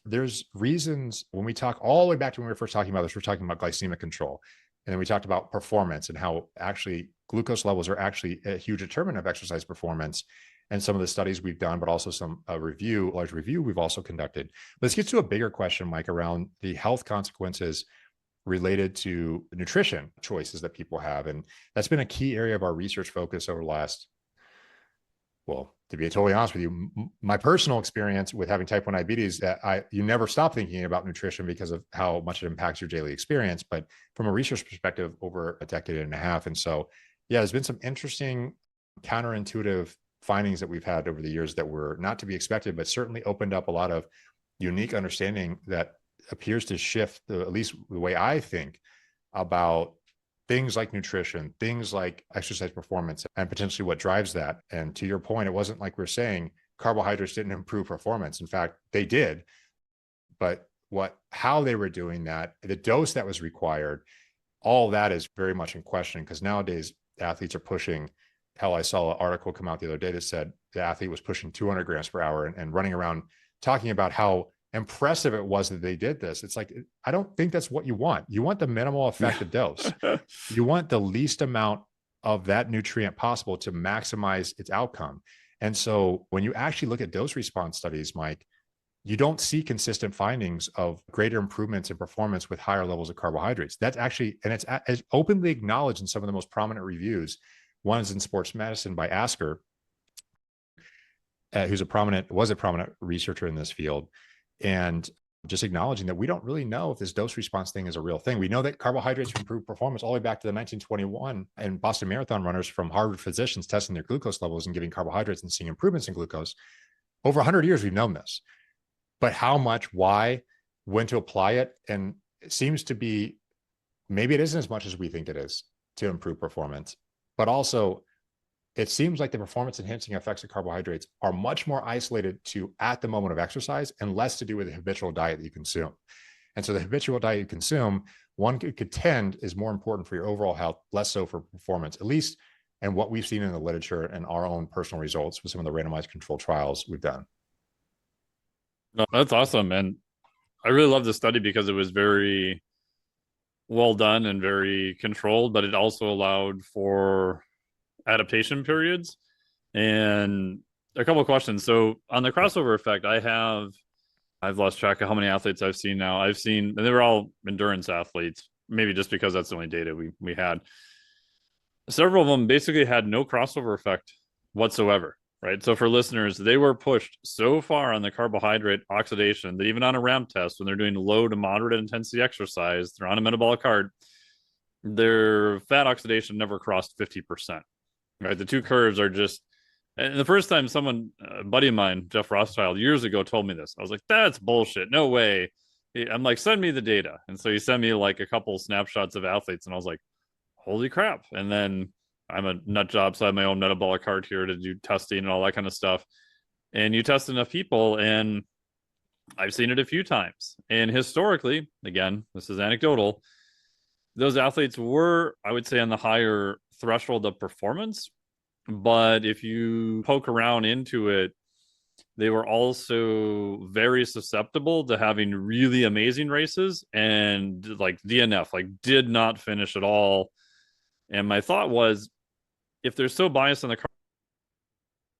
there's reasons when we talk all the way back to when we were first talking about this, we're talking about glycemic control. And then we talked about performance and how actually glucose levels are actually a huge determinant of exercise performance. And some of the studies we've done, but also some large review we've also conducted. Let's get to a bigger question, Mike, around the health consequences related to nutrition choices that people have. And that's been a key area of our research focus over the last, well, to be totally honest with you, my personal experience with having type 1 diabetes, that you never stop thinking about nutrition because of how much it impacts your daily experience. But from a research perspective, over a decade and a half. And so, yeah, there's been some interesting counterintuitive findings that we've had over the years that were not to be expected, but certainly opened up a lot of unique understanding that appears to shift at least the way I think about things like nutrition, things like exercise performance, and potentially what drives that. And to your point, it wasn't like we're saying carbohydrates didn't improve performance. In fact, they did. But how they were doing that, the dose that was required, all that is very much in question, because nowadays athletes are pushing. Hell, I saw an article come out the other day that said the athlete was pushing 200 grams per hour and running around talking about how impressive it was that they did this. It's like, I don't think that's what you want. You want the minimal effective dose. You want the least amount of that nutrient possible to maximize its outcome. And so when you actually look at dose response studies, Mike, you don't see consistent findings of greater improvements in performance with higher levels of carbohydrates. That's actually, and it's openly acknowledged in some of the most prominent reviews. One is in Sports Medicine by Asker, who's was a prominent researcher in this field, and just acknowledging that we don't really know if this dose response thing is a real thing. We know that carbohydrates improve performance all the way back to the 1921 and Boston Marathon runners from Harvard physicians testing their glucose levels and giving carbohydrates and seeing improvements in glucose. Over 100 years, we've known this. But how much, why, when to apply it, and it seems to be, maybe it isn't as much as we think it is to improve performance, but also it seems like the performance enhancing effects of carbohydrates are much more isolated to at the moment of exercise and less to do with the habitual diet that you consume. And so the habitual diet you consume, one could contend, is more important for your overall health, less so for performance, at least and what we've seen in the literature and our own personal results with some of the randomized controlled trials we've done. No, that's awesome. And I really love the study because it was very well done and very controlled, but it also allowed for adaptation periods. And a couple of questions. So on the crossover effect, I've lost track of how many athletes I've seen now. And they were all endurance athletes, maybe just because that's the only data we had. Several of them basically had no crossover effect whatsoever. Right. So for listeners, they were pushed so far on the carbohydrate oxidation that even on a ramp test, when they're doing low to moderate intensity exercise, they're on a metabolic cart, their fat oxidation never crossed 50%. Right. The two curves are just, and the first time a buddy of mine, Jeff Rothschild, years ago told me this, I was like, that's bullshit. No way. I'm like, send me the data. And so he sent me like a couple snapshots of athletes, and I was like, holy crap. And then I'm a nut job, so I have my own metabolic cart here to do testing and all that kind of stuff. And you test enough people, and I've seen it a few times. And historically, again, this is anecdotal, those athletes were, I would say, on the higher threshold of performance. But if you poke around into it, they were also very susceptible to having really amazing races and like DNF, like did not finish at all. And my thought was, if they're so biased on the car,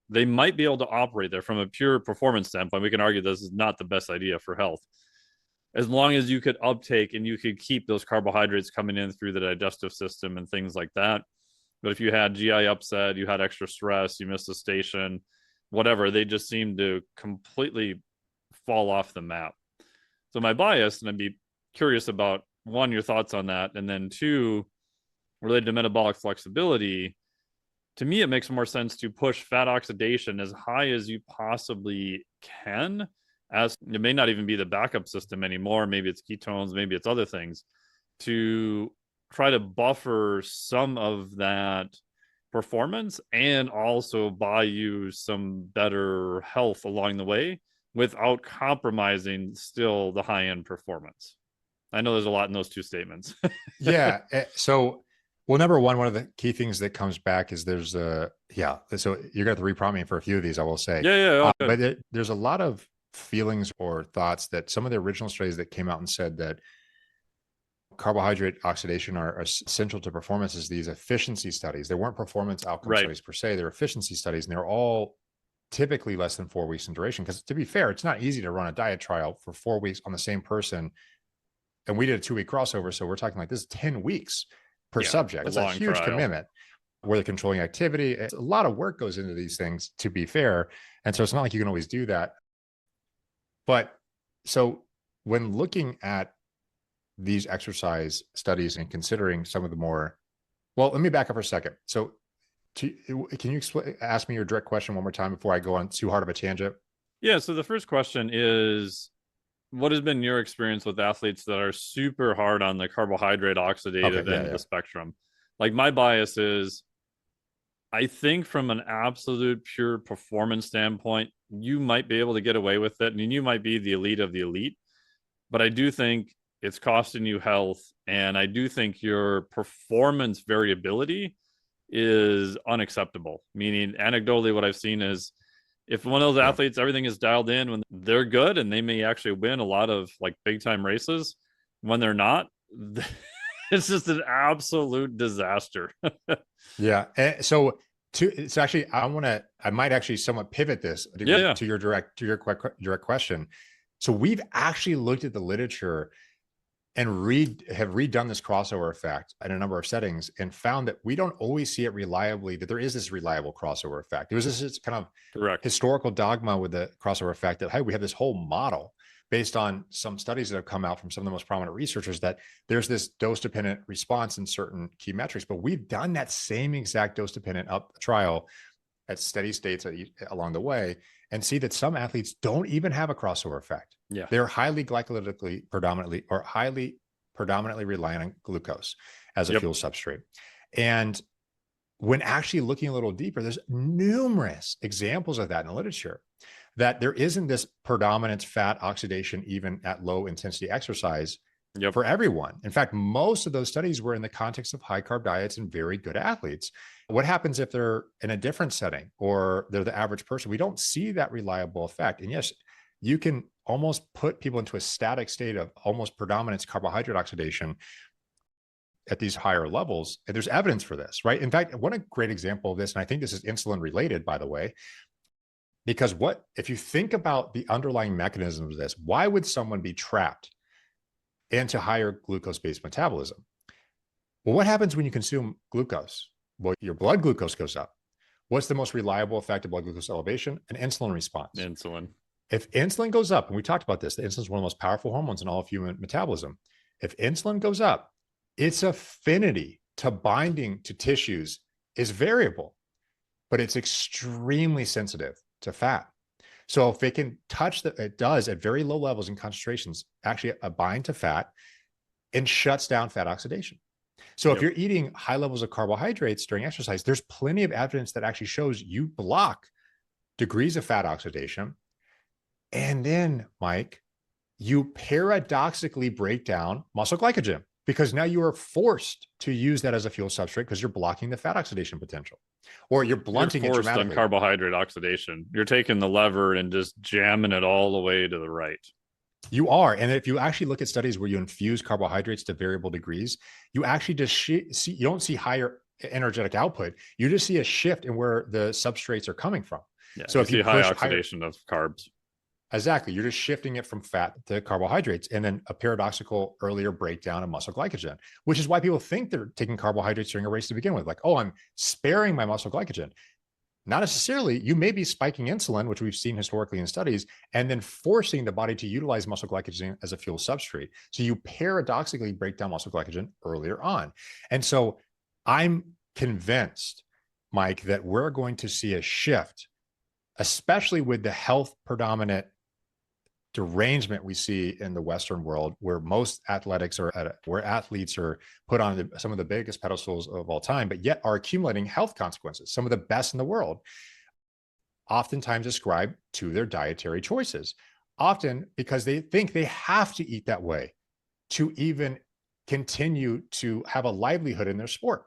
they might be able to operate there from a pure performance standpoint. We can argue this is not the best idea for health, as long as you could uptake and you could keep those carbohydrates coming in through the digestive system and things like that. But if you had GI upset, you had extra stress, you missed a station, whatever, they just seem to completely fall off the map. So my bias, and I'd be curious about, one, your thoughts on that, and then two, related to metabolic flexibility, to me, it makes more sense to push fat oxidation as high as you possibly can, as it may not even be the backup system anymore. Maybe it's ketones, maybe it's other things, to try to buffer some of that performance and also buy you some better health along the way without compromising still the high-end performance. I know there's a lot in those two statements. Yeah. So, well, number one of the key things that comes back is so you're going to have to reprompt me for a few of these, I will say. Yeah. But there's a lot of feelings or thoughts that some of the original studies that came out and said that carbohydrate oxidation are essential to performance is these efficiency studies. They weren't performance outcome studies per se. They're efficiency studies, and they're all typically less than 4 weeks in duration. Because to be fair, it's not easy to run a diet trial for 4 weeks on the same person. And we did a 2-week crossover. So we're talking like this is 10 weeks per subject. It's a huge commitment where they're controlling activity. It's a lot of work goes into these things, to be fair. And so it's not like you can always do that. But so when looking at these exercise studies and considering some of the more, well, let me back up for a second. So can you ask me your direct question one more time before I go on too hard of a tangent? Yeah. So the first question is, what has been your experience with athletes that are super hard on the carbohydrate oxidative end of the spectrum? Like my bias is I think from an absolute pure performance standpoint, you might be able to get away with it. I mean, you might be the elite of the elite, but I do think it's costing you health. And I do think your performance variability is unacceptable. Meaning, anecdotally, what I've seen is if one of those athletes, everything is dialed in when they're good and they may actually win a lot of like big time races, when they're not, it's just an absolute disaster. Yeah. So it's actually, I might actually somewhat pivot this to your direct question. So we've actually looked at the literature and have redone this crossover effect in a number of settings and found that we don't always see it reliably, that there is this reliable crossover effect. There was this kind of historical dogma with the crossover effect that, hey, we have this whole model based on some studies that have come out from some of the most prominent researchers that there's this dose-dependent response in certain key metrics. But we've done that same exact dose-dependent up trial at steady states along the way and see that some athletes don't even have a crossover effect. Yeah. They're highly glycolytically highly predominantly reliant on glucose as a fuel substrate. And when actually looking a little deeper, there's numerous examples of that in the literature, that there isn't this predominant fat oxidation even at low intensity exercise for everyone. In fact, most of those studies were in the context of high carb diets and very good athletes. What happens if they're in a different setting or they're the average person? We don't see that reliable effect. And yes, you can almost put people into a static state of almost predominance carbohydrate oxidation at these higher levels. And there's evidence for this, right? In fact, one great example of this, and I think this is insulin related, by the way, because if you think about the underlying mechanisms of this, why would someone be trapped into higher glucose-based metabolism? Well, what happens when you consume glucose? Well, your blood glucose goes up. What's the most reliable effect of blood glucose elevation? An insulin response. Insulin. If insulin goes up, and we talked about this, the insulin is one of the most powerful hormones in all of human metabolism. If insulin goes up, its affinity to binding to tissues is variable, but it's extremely sensitive to fat. So if it can touch it does at very low levels and concentrations, actually bind to fat and shuts down fat oxidation. So if you're eating high levels of carbohydrates during exercise, there's plenty of evidence that actually shows you block degrees of fat oxidation. And then, Mike, you paradoxically break down muscle glycogen because now you are forced to use that as a fuel substrate because you're blocking the fat oxidation potential, or you're blunting it dramatically. On carbohydrate oxidation. You're taking the lever and just jamming it all the way to the right. You are. And if you actually look at studies where you infuse carbohydrates to variable degrees, you actually just see, you don't see higher energetic output. You just see a shift in where the substrates are coming from. Yeah, so if you high oxidation of carbs. Exactly. You're just shifting it from fat to carbohydrates, and then a paradoxical earlier breakdown of muscle glycogen, which is why people think they're taking carbohydrates during a race to begin with. Like, oh, I'm sparing my muscle glycogen. Not necessarily. You may be spiking insulin, which we've seen historically in studies, and then forcing the body to utilize muscle glycogen as a fuel substrate. So you paradoxically break down muscle glycogen earlier on. And so I'm convinced, Mike, that we're going to see a shift, especially with the health predominant derangement we see in the Western world, where most athletes are put on some of the biggest pedestals of all time, but yet are accumulating health consequences, some of the best in the world, oftentimes ascribed to their dietary choices, often because they think they have to eat that way to even continue to have a livelihood in their sport.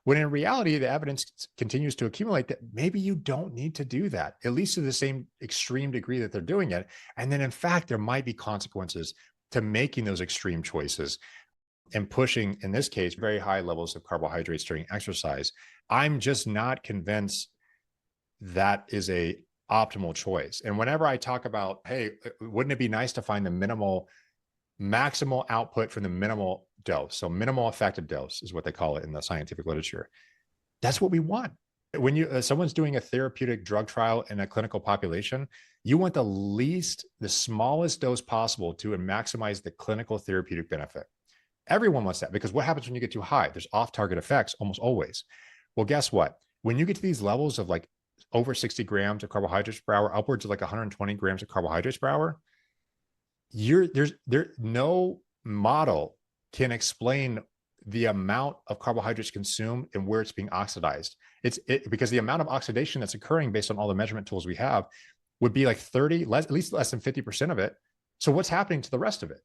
When in reality, the evidence continues to accumulate that maybe you don't need to do that, at least to the same extreme degree that they're doing it. And then in fact, there might be consequences to making those extreme choices and pushing, in this case, very high levels of carbohydrates during exercise. I'm just not convinced that is a optimal choice. And whenever I talk about, hey, wouldn't it be nice to find the maximal output from the minimal dose? So minimal effective dose is what they call it in the scientific literature. That's what we want. When someone's doing a therapeutic drug trial in a clinical population, you want the smallest dose possible to maximize the clinical therapeutic benefit. Everyone wants that, because what happens when you get too high? There's off-target effects almost always. Well, guess what? When you get to these levels of like over 60 grams of carbohydrates per hour, upwards of like 120 grams of carbohydrates per hour, no model can explain the amount of carbohydrates consumed and where it's being oxidized. Because the amount of oxidation that's occurring based on all the measurement tools we have would be like at least less than 50% of it. So what's happening to the rest of it?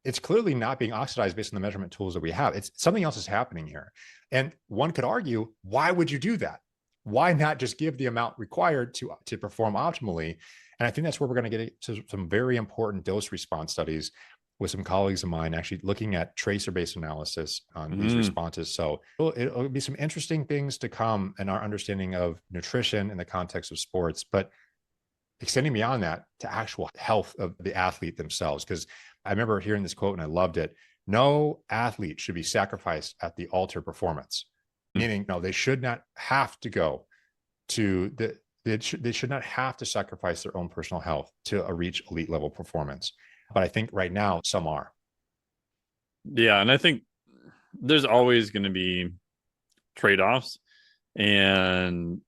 It's clearly not being oxidized based on the measurement tools that we have. It's something else is happening here. And one could argue, why would you do that? Why not just give the amount required to perform optimally? And I think that's where we're going to get to some very important dose response studies with some colleagues of mine, actually looking at tracer-based analysis on these responses. So it'll be some interesting things to come in our understanding of nutrition in the context of sports, but extending beyond that to actual health of the athlete themselves. Because I remember hearing this quote and I loved it. No athlete should be sacrificed at the altar of performance, meaning no, they should not have to go to they should not have to sacrifice their own personal health to reach elite level performance. But I think right now some are. Yeah, and I think there's always going to be trade-offs. And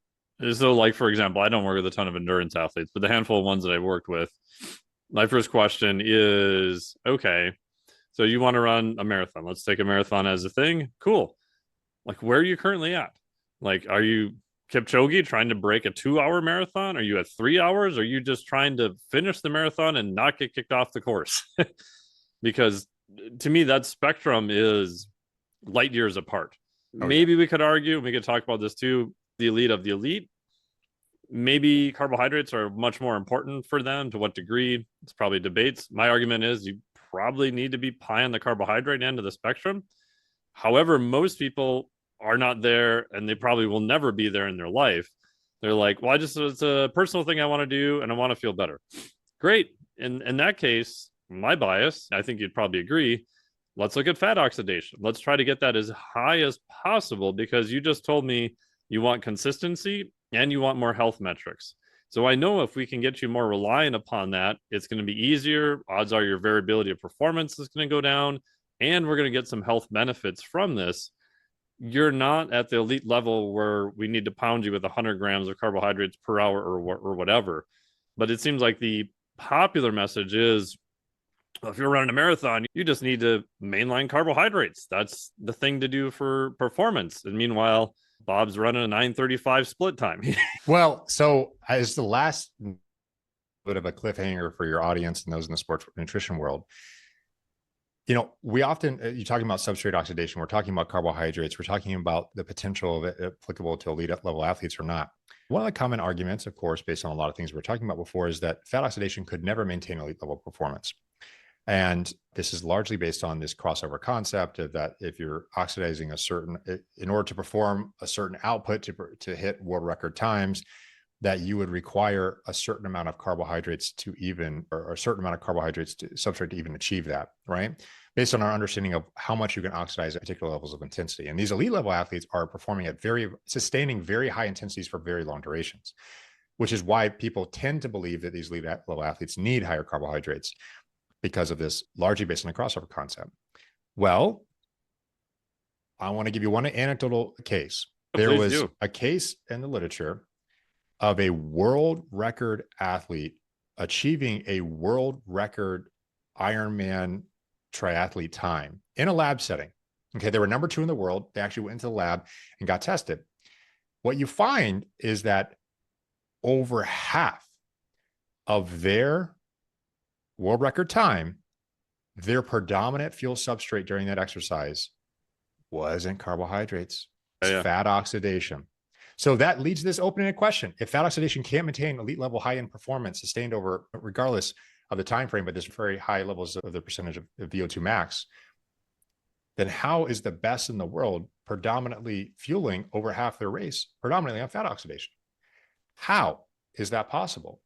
so, like, for example, I don't work with a ton of endurance athletes, but the handful of ones that I've worked with, my first question is, okay, so you want to run a marathon. Let's take a marathon as a thing. Cool. Like, where are you currently at? Like, are you Kipchoge trying to break a 2-hour marathon? Are you at 3 hours? Are you just trying to finish the marathon and not get kicked off the course? Because to me, that spectrum is light years apart. Maybe we could argue, and we could talk about this too, the elite of the elite. Maybe carbohydrates are much more important for them. To what degree? It's probably debates. My argument is you probably need to be high on the carbohydrate end of the spectrum. However, most people are not there, and they probably will never be there in their life. They're like, well, it's a personal thing I want to do, and I want to feel better. Great. In that case, my bias, I think you'd probably agree, let's look at fat oxidation. Let's try to get that as high as possible, because you just told me you want consistency and you want more health metrics. So I know if we can get you more reliant upon that, it's going to be easier. Odds are your variability of performance is going to go down, and we're going to get some health benefits from this. You're not at the elite level where we need to pound you with 100 grams of carbohydrates per hour or whatever. But it seems like the popular message is, well, if you're running a marathon, you just need to mainline carbohydrates. That's the thing to do for performance. And meanwhile, Bob's running a 9:35 split time. Well, so as the last bit of a cliffhanger for your audience and those in the sports nutrition world, we often, you're talking about substrate oxidation, we're talking about carbohydrates, we're talking about the potential of it applicable to elite level athletes or not. One of the common arguments, of course, based on a lot of things we were talking about before, is that fat oxidation could never maintain elite level performance. And this is largely based on this crossover concept of that if you're oxidizing in order to perform a certain output to hit world record times, that you would require a certain amount of carbohydrates or a certain amount of carbohydrates to substrate to even achieve that, right? Based on our understanding of how much you can oxidize at particular levels of intensity. And these elite level athletes are performing at sustaining very high intensities for very long durations, which is why people tend to believe that these elite level athletes need higher carbohydrates because of this, largely based on the crossover concept. Well, I want to give you one anecdotal case. There was a case in the literature of a world record athlete achieving a world record Ironman triathlete time in a lab setting. Okay, they were number 2 in the world. They actually went into the lab and got tested. What you find is that over half of their world record time, their predominant fuel substrate during that exercise wasn't carbohydrates, it's fat oxidation. So that leads to this open-ended question. If fat oxidation can't maintain elite level high-end performance sustained over, regardless of the time frame, but there's very high levels of the percentage of VO2 max, then how is the best in the world predominantly fueling over half their race predominantly on fat oxidation? How is that possible?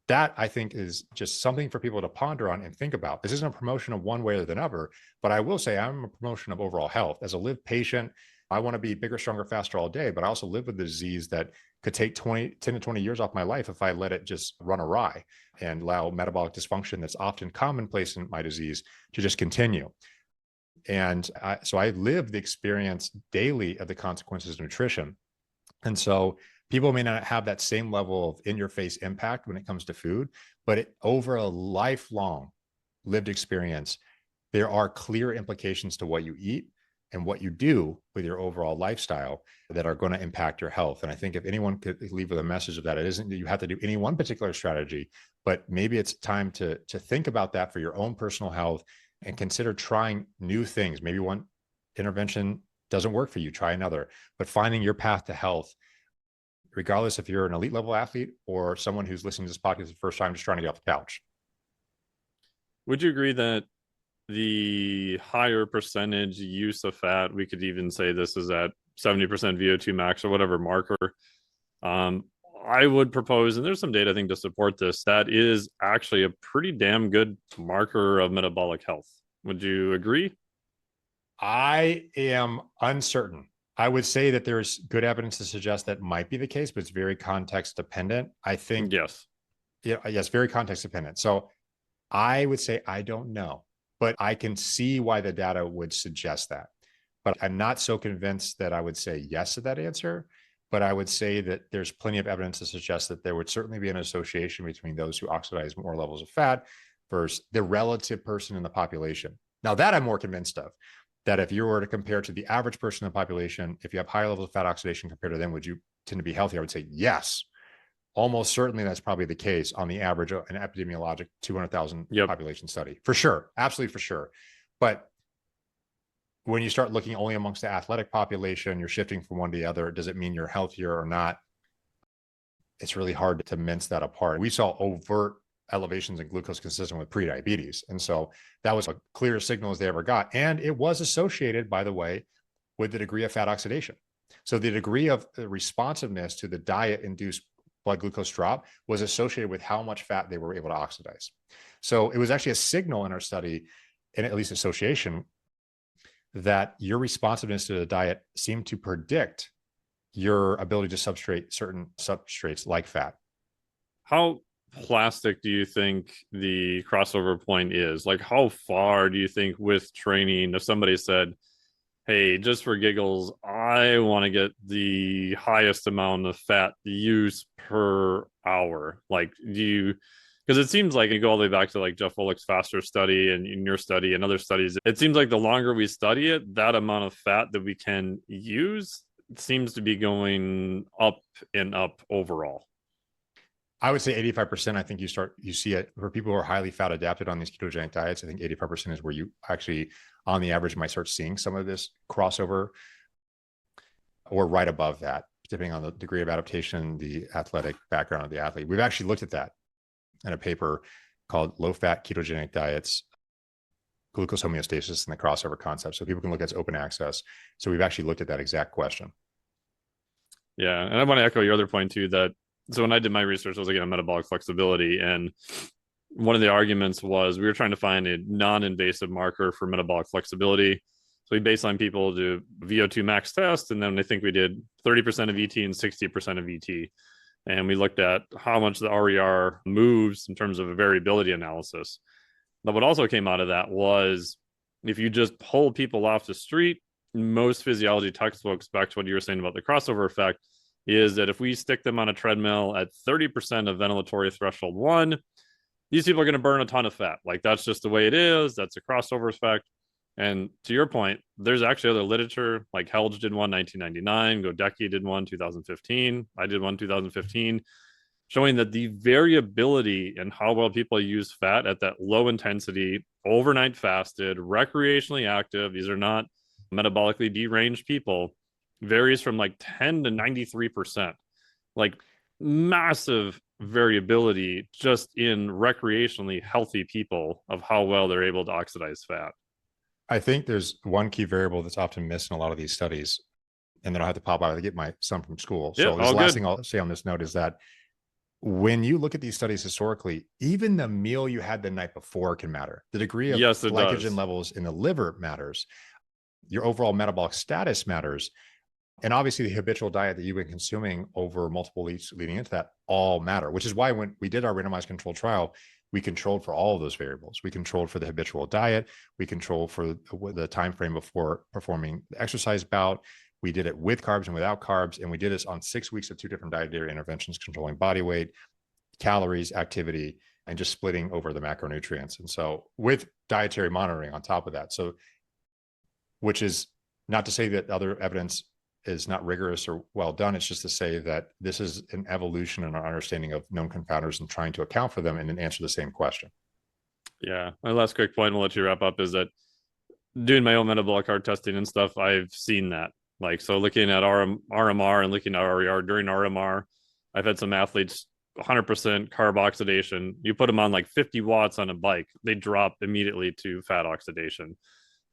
That, I think, is just something for people to ponder on and think about. This isn't a promotion of one way or the other, but I will say I'm a promotion of overall health. As a live patient, I want to be bigger, stronger, faster all day, but I also live with a disease that could take 10 to 20 years off my life if I let it just run awry and allow metabolic dysfunction that's often commonplace in my disease to just continue. And so I live the experience daily of the consequences of nutrition. And so people may not have that same level of in-your-face impact when it comes to food, but over a lifelong lived experience, there are clear implications to what you eat and what you do with your overall lifestyle that are going to impact your health. And I think if anyone could leave with a message of that, it isn't that you have to do any one particular strategy, but maybe it's time to think about that for your own personal health and consider trying new things. Maybe one intervention doesn't work for you, try another, but finding your path to health, regardless if you're an elite level athlete or someone who's listening to this podcast for the first time, just trying to get off the couch. Would you agree that the higher percentage use of fat, we could even say this is at 70% VO2 max or whatever marker, I would propose, and there's some data I think to support this, that is actually a pretty damn good marker of metabolic health. Would you agree? I am uncertain. I would say that there's good evidence to suggest that might be the case, but it's very context dependent. I think, yes, very context dependent. So I would say I don't know, but I can see why the data would suggest that. But I'm not so convinced that I would say yes to that answer. But I would say that there's plenty of evidence to suggest that there would certainly be an association between those who oxidize more levels of fat versus the relative person in the population. Now that I'm more convinced of, that if you were to compare to the average person in the population, if you have higher levels of fat oxidation compared to them, would you tend to be healthier? I would say yes. Almost certainly that's probably the case on the average of an epidemiologic 200,000 population study. For sure. Absolutely for sure. But when you start looking only amongst the athletic population, you're shifting from one to the other. Does it mean you're healthier or not? It's really hard to mince that apart. We saw overt elevations in glucose consistent with prediabetes. And so that was a clear signal as they ever got. And it was associated, by the way, with the degree of fat oxidation. So the degree of responsiveness to the diet-induced blood glucose drop was associated with how much fat they were able to oxidize. So it was actually a signal in our study, and at least association, that your responsiveness to the diet seemed to predict your ability to substrate certain substrates like fat. How plastic do you think the crossover point is? Like, how far do you think with training, if somebody said, hey, just for giggles, I want to get the highest amount of fat use per hour, like, do you, because it seems like you go all the way back to like Jeff Volek's faster study and in your study and other studies, it seems like the longer we study it, that amount of fat that we can use seems to be going up and up overall. I would say 85%. I think you see it for people who are highly fat adapted on these ketogenic diets. I think 85% is where you actually, on the average, might start seeing some of this crossover, or right above that, depending on the degree of adaptation, the athletic background of the athlete. We've actually looked at that in a paper called Low Fat Ketogenic Diets, Glucose Homeostasis and the Crossover Concept. So people can look at open access. So we've actually looked at that exact question. Yeah. And I want to echo your other point too, that so when I did my research, I was looking at metabolic flexibility. And one of the arguments was we were trying to find a non-invasive marker for metabolic flexibility. So we baseline people to VO2 max test. And then I think we did 30% of ET and 60% of ET. And we looked at how much the RER moves in terms of a variability analysis. But what also came out of that was if you just pull people off the street, most physiology textbooks, back to what you were saying about the crossover effect, is that if we stick them on a treadmill at 30% of ventilatory threshold 1, these people are going to burn a ton of fat. Like, that's just the way it is. That's a crossover effect. And to your point, there's actually other literature, like Helge did one 1999, Godecki did one 2015, I did one 2015, showing that the variability in how well people use fat at that low intensity, overnight fasted, recreationally active, these are not metabolically deranged people, varies from like 10 to 93%. Like, massive variability just in recreationally healthy people of how well they're able to oxidize fat. I think there's one key variable that's often missed in a lot of these studies, and then I'll have to pop out to get my son from school. So the last thing I'll say on this note is that when you look at these studies historically, even the meal you had the night before can matter. The degree of glycogen levels in the liver matters. Your overall metabolic status matters. And obviously the habitual diet that you've been consuming over multiple weeks leading into that all matter, which is why when we did our randomized controlled trial, we controlled for all of those variables. We controlled for the habitual diet. We controlled for the time frame before performing the exercise bout. We did it with carbs and without carbs. And we did this on 6 weeks of 2 different dietary interventions, controlling body weight, calories, activity, and just splitting over the macronutrients. And so with dietary monitoring on top of that, so which is not to say that other evidence is not rigorous or well done. It's just to say that this is an evolution in our understanding of known confounders and trying to account for them and then answer the same question. Yeah. My last quick point, I'll let you wrap up, is that doing my own metabolic heart testing and stuff, I've seen that. Like, so looking at RMR and looking at RER during RMR, I've had some athletes 100% carb oxidation. You put them on like 50 watts on a bike, they drop immediately to fat oxidation.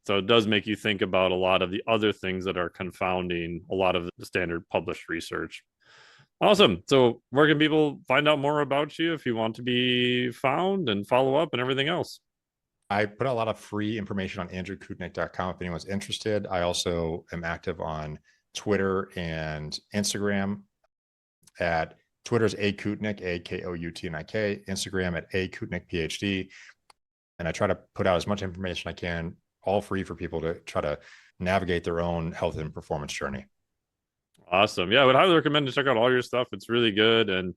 So it does make you think about a lot of the other things that are confounding a lot of the standard published research. Awesome. So where can people find out more about you if you want to be found and follow up and everything else? I put a lot of free information on andrewkoutnik.com if anyone's interested. I also am active on Twitter and Instagram. At Twitter's Koutnik, Koutnik, Instagram at Koutnik PhD. And I try to put out as much information I can, all free for people to try to navigate their own health and performance journey. Awesome. Yeah, I would highly recommend to check out all your stuff. It's really good. And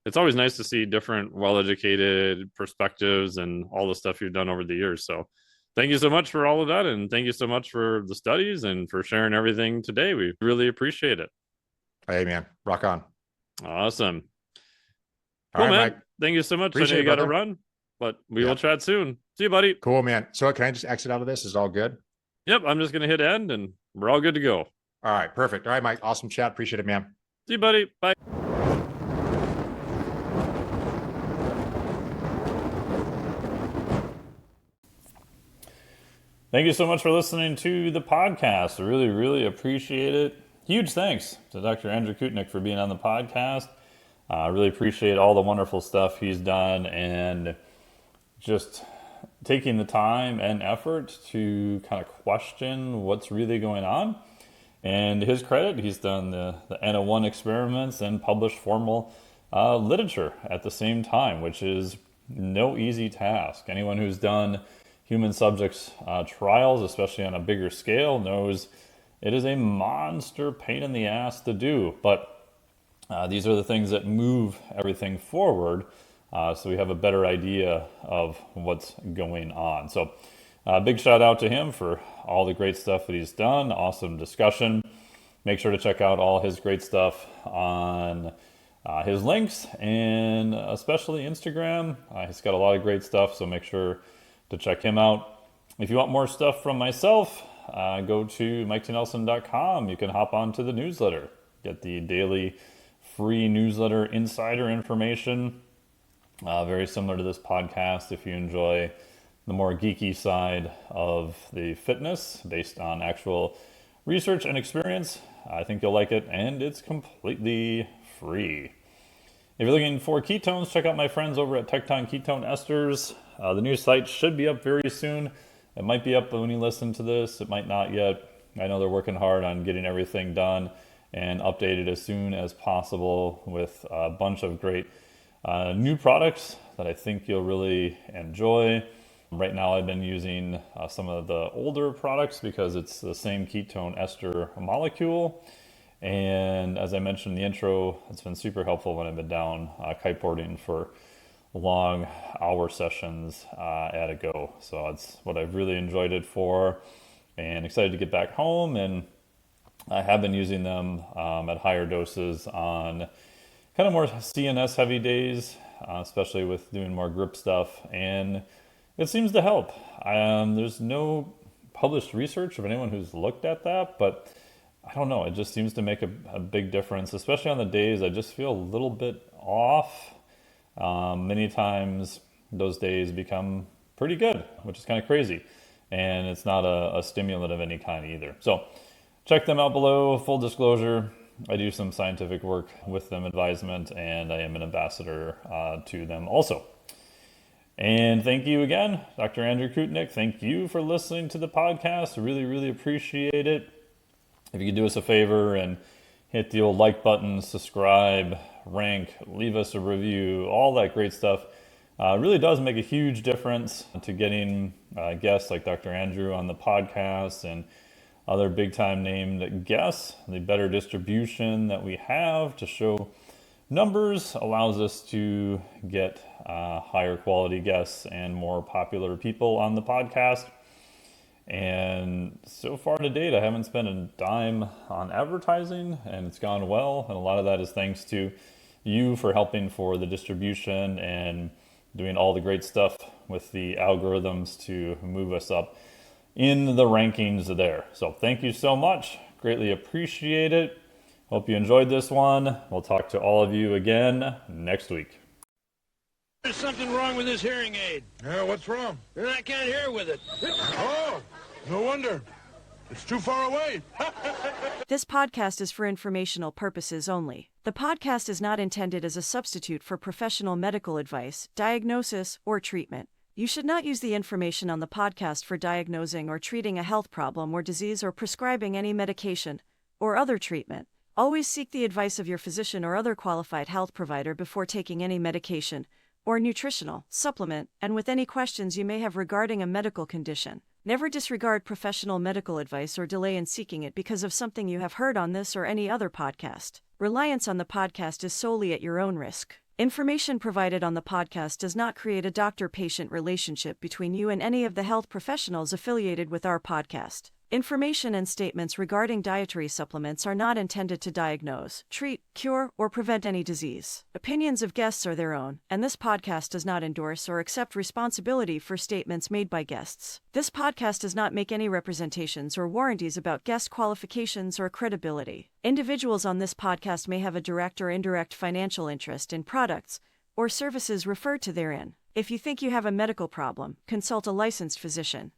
it's always nice to see different, well-educated perspectives and all the stuff you've done over the years. So thank you so much for all of that. And thank you so much for the studies and for sharing everything today. We really appreciate it. Hey, man, rock on. Awesome. All right, man. Mike. Thank you so much. Appreciate I know you got to run, but we will chat soon. See you, buddy. Cool, man. So can I just exit out of this? Is it all good? Yep. I'm just going to hit end and we're all good to go. All right. Perfect. All right, Mike. Awesome chat. Appreciate it, man. See you, buddy. Bye. Thank you so much for listening to the podcast. I really, really appreciate it. Huge thanks to Dr. Andrew Koutnik for being on the podcast. I really appreciate all the wonderful stuff he's done and just taking the time and effort to kind of question what's really going on. And to his credit, he's done the N01 experiments and published formal literature at the same time, which is no easy task. Anyone who's done human subjects trials, especially on a bigger scale, knows it is a monster pain in the ass to do. But these are the things that move everything forward, so we have a better idea of what's going on. So big shout out to him for all the great stuff that he's done. Awesome discussion. Make sure to check out all his great stuff on his links, and especially Instagram. He's got a lot of great stuff, so make sure to check him out. If you want more stuff from myself, go to MikeTNelson.com. You can hop onto the newsletter, get the daily free newsletter insider information. Very similar to this podcast if you enjoy the more geeky side of the fitness based on actual research and experience. I think you'll like it, and it's completely free. If you're looking for ketones, check out my friends over at Tecton Ketone Esters. The new site should be up very soon. It might be up when you listen to this. It might not yet. I know they're working hard on getting everything done and updated as soon as possible with a bunch of great new products that I think you'll really enjoy. Right now I've been using some of the older products because it's the same ketone ester molecule. And as I mentioned in the intro, it's been super helpful when I've been down kiteboarding for long hour sessions at a go. So that's what I've really enjoyed it for, and excited to get back home. And I have been using them at higher doses on kind of more CNS heavy days, especially with doing more grip stuff. And it seems to help. There's no published research of anyone who's looked at that, but I don't know. It just seems to make a big difference, especially on the days I just feel a little bit off. Many times those days become pretty good, which is kind of crazy. And it's not a stimulant of any kind either. So check them out below. Full disclosure, I do some scientific work with them, advisement, and I am an ambassador to them also. And thank you again, Dr. Andrew Koutnik. Thank you for listening to the podcast. I really, really appreciate it. If you could do us a favor and hit the old like button, subscribe, rank, leave us a review, all that great stuff. Really does make a huge difference to getting guests like Dr. Andrew on the podcast and other big time named guests. The better distribution that we have to show numbers allows us to get higher quality guests and more popular people on the podcast. And so far to date, I haven't spent a dime on advertising, and it's gone well. And a lot of that is thanks to you for helping for the distribution and doing all the great stuff with the algorithms to move us up in the rankings there. So thank you so much. Greatly appreciate it. Hope you enjoyed this one. We'll talk to all of you again next week. There's something wrong with this hearing aid. Yeah, what's wrong? I can't hear with it. Oh, no wonder. It's too far away. This podcast is for informational purposes only. The podcast is not intended as a substitute for professional medical advice, diagnosis, or treatment. You should not use the information on the podcast for diagnosing or treating a health problem or disease or prescribing any medication or other treatment. Always seek the advice of your physician or other qualified health provider before taking any medication or nutritional supplement, and with any questions you may have regarding a medical condition. Never disregard professional medical advice or delay in seeking it because of something you have heard on this or any other podcast. Reliance on the podcast is solely at your own risk. Information provided on the podcast does not create a doctor-patient relationship between you and any of the health professionals affiliated with our podcast. Information and statements regarding dietary supplements are not intended to diagnose, treat, cure, or prevent any disease. Opinions of guests are their own, and this podcast does not endorse or accept responsibility for statements made by guests. This podcast does not make any representations or warranties about guest qualifications or credibility. Individuals on this podcast may have a direct or indirect financial interest in products or services referred to therein. If you think you have a medical problem, consult a licensed physician.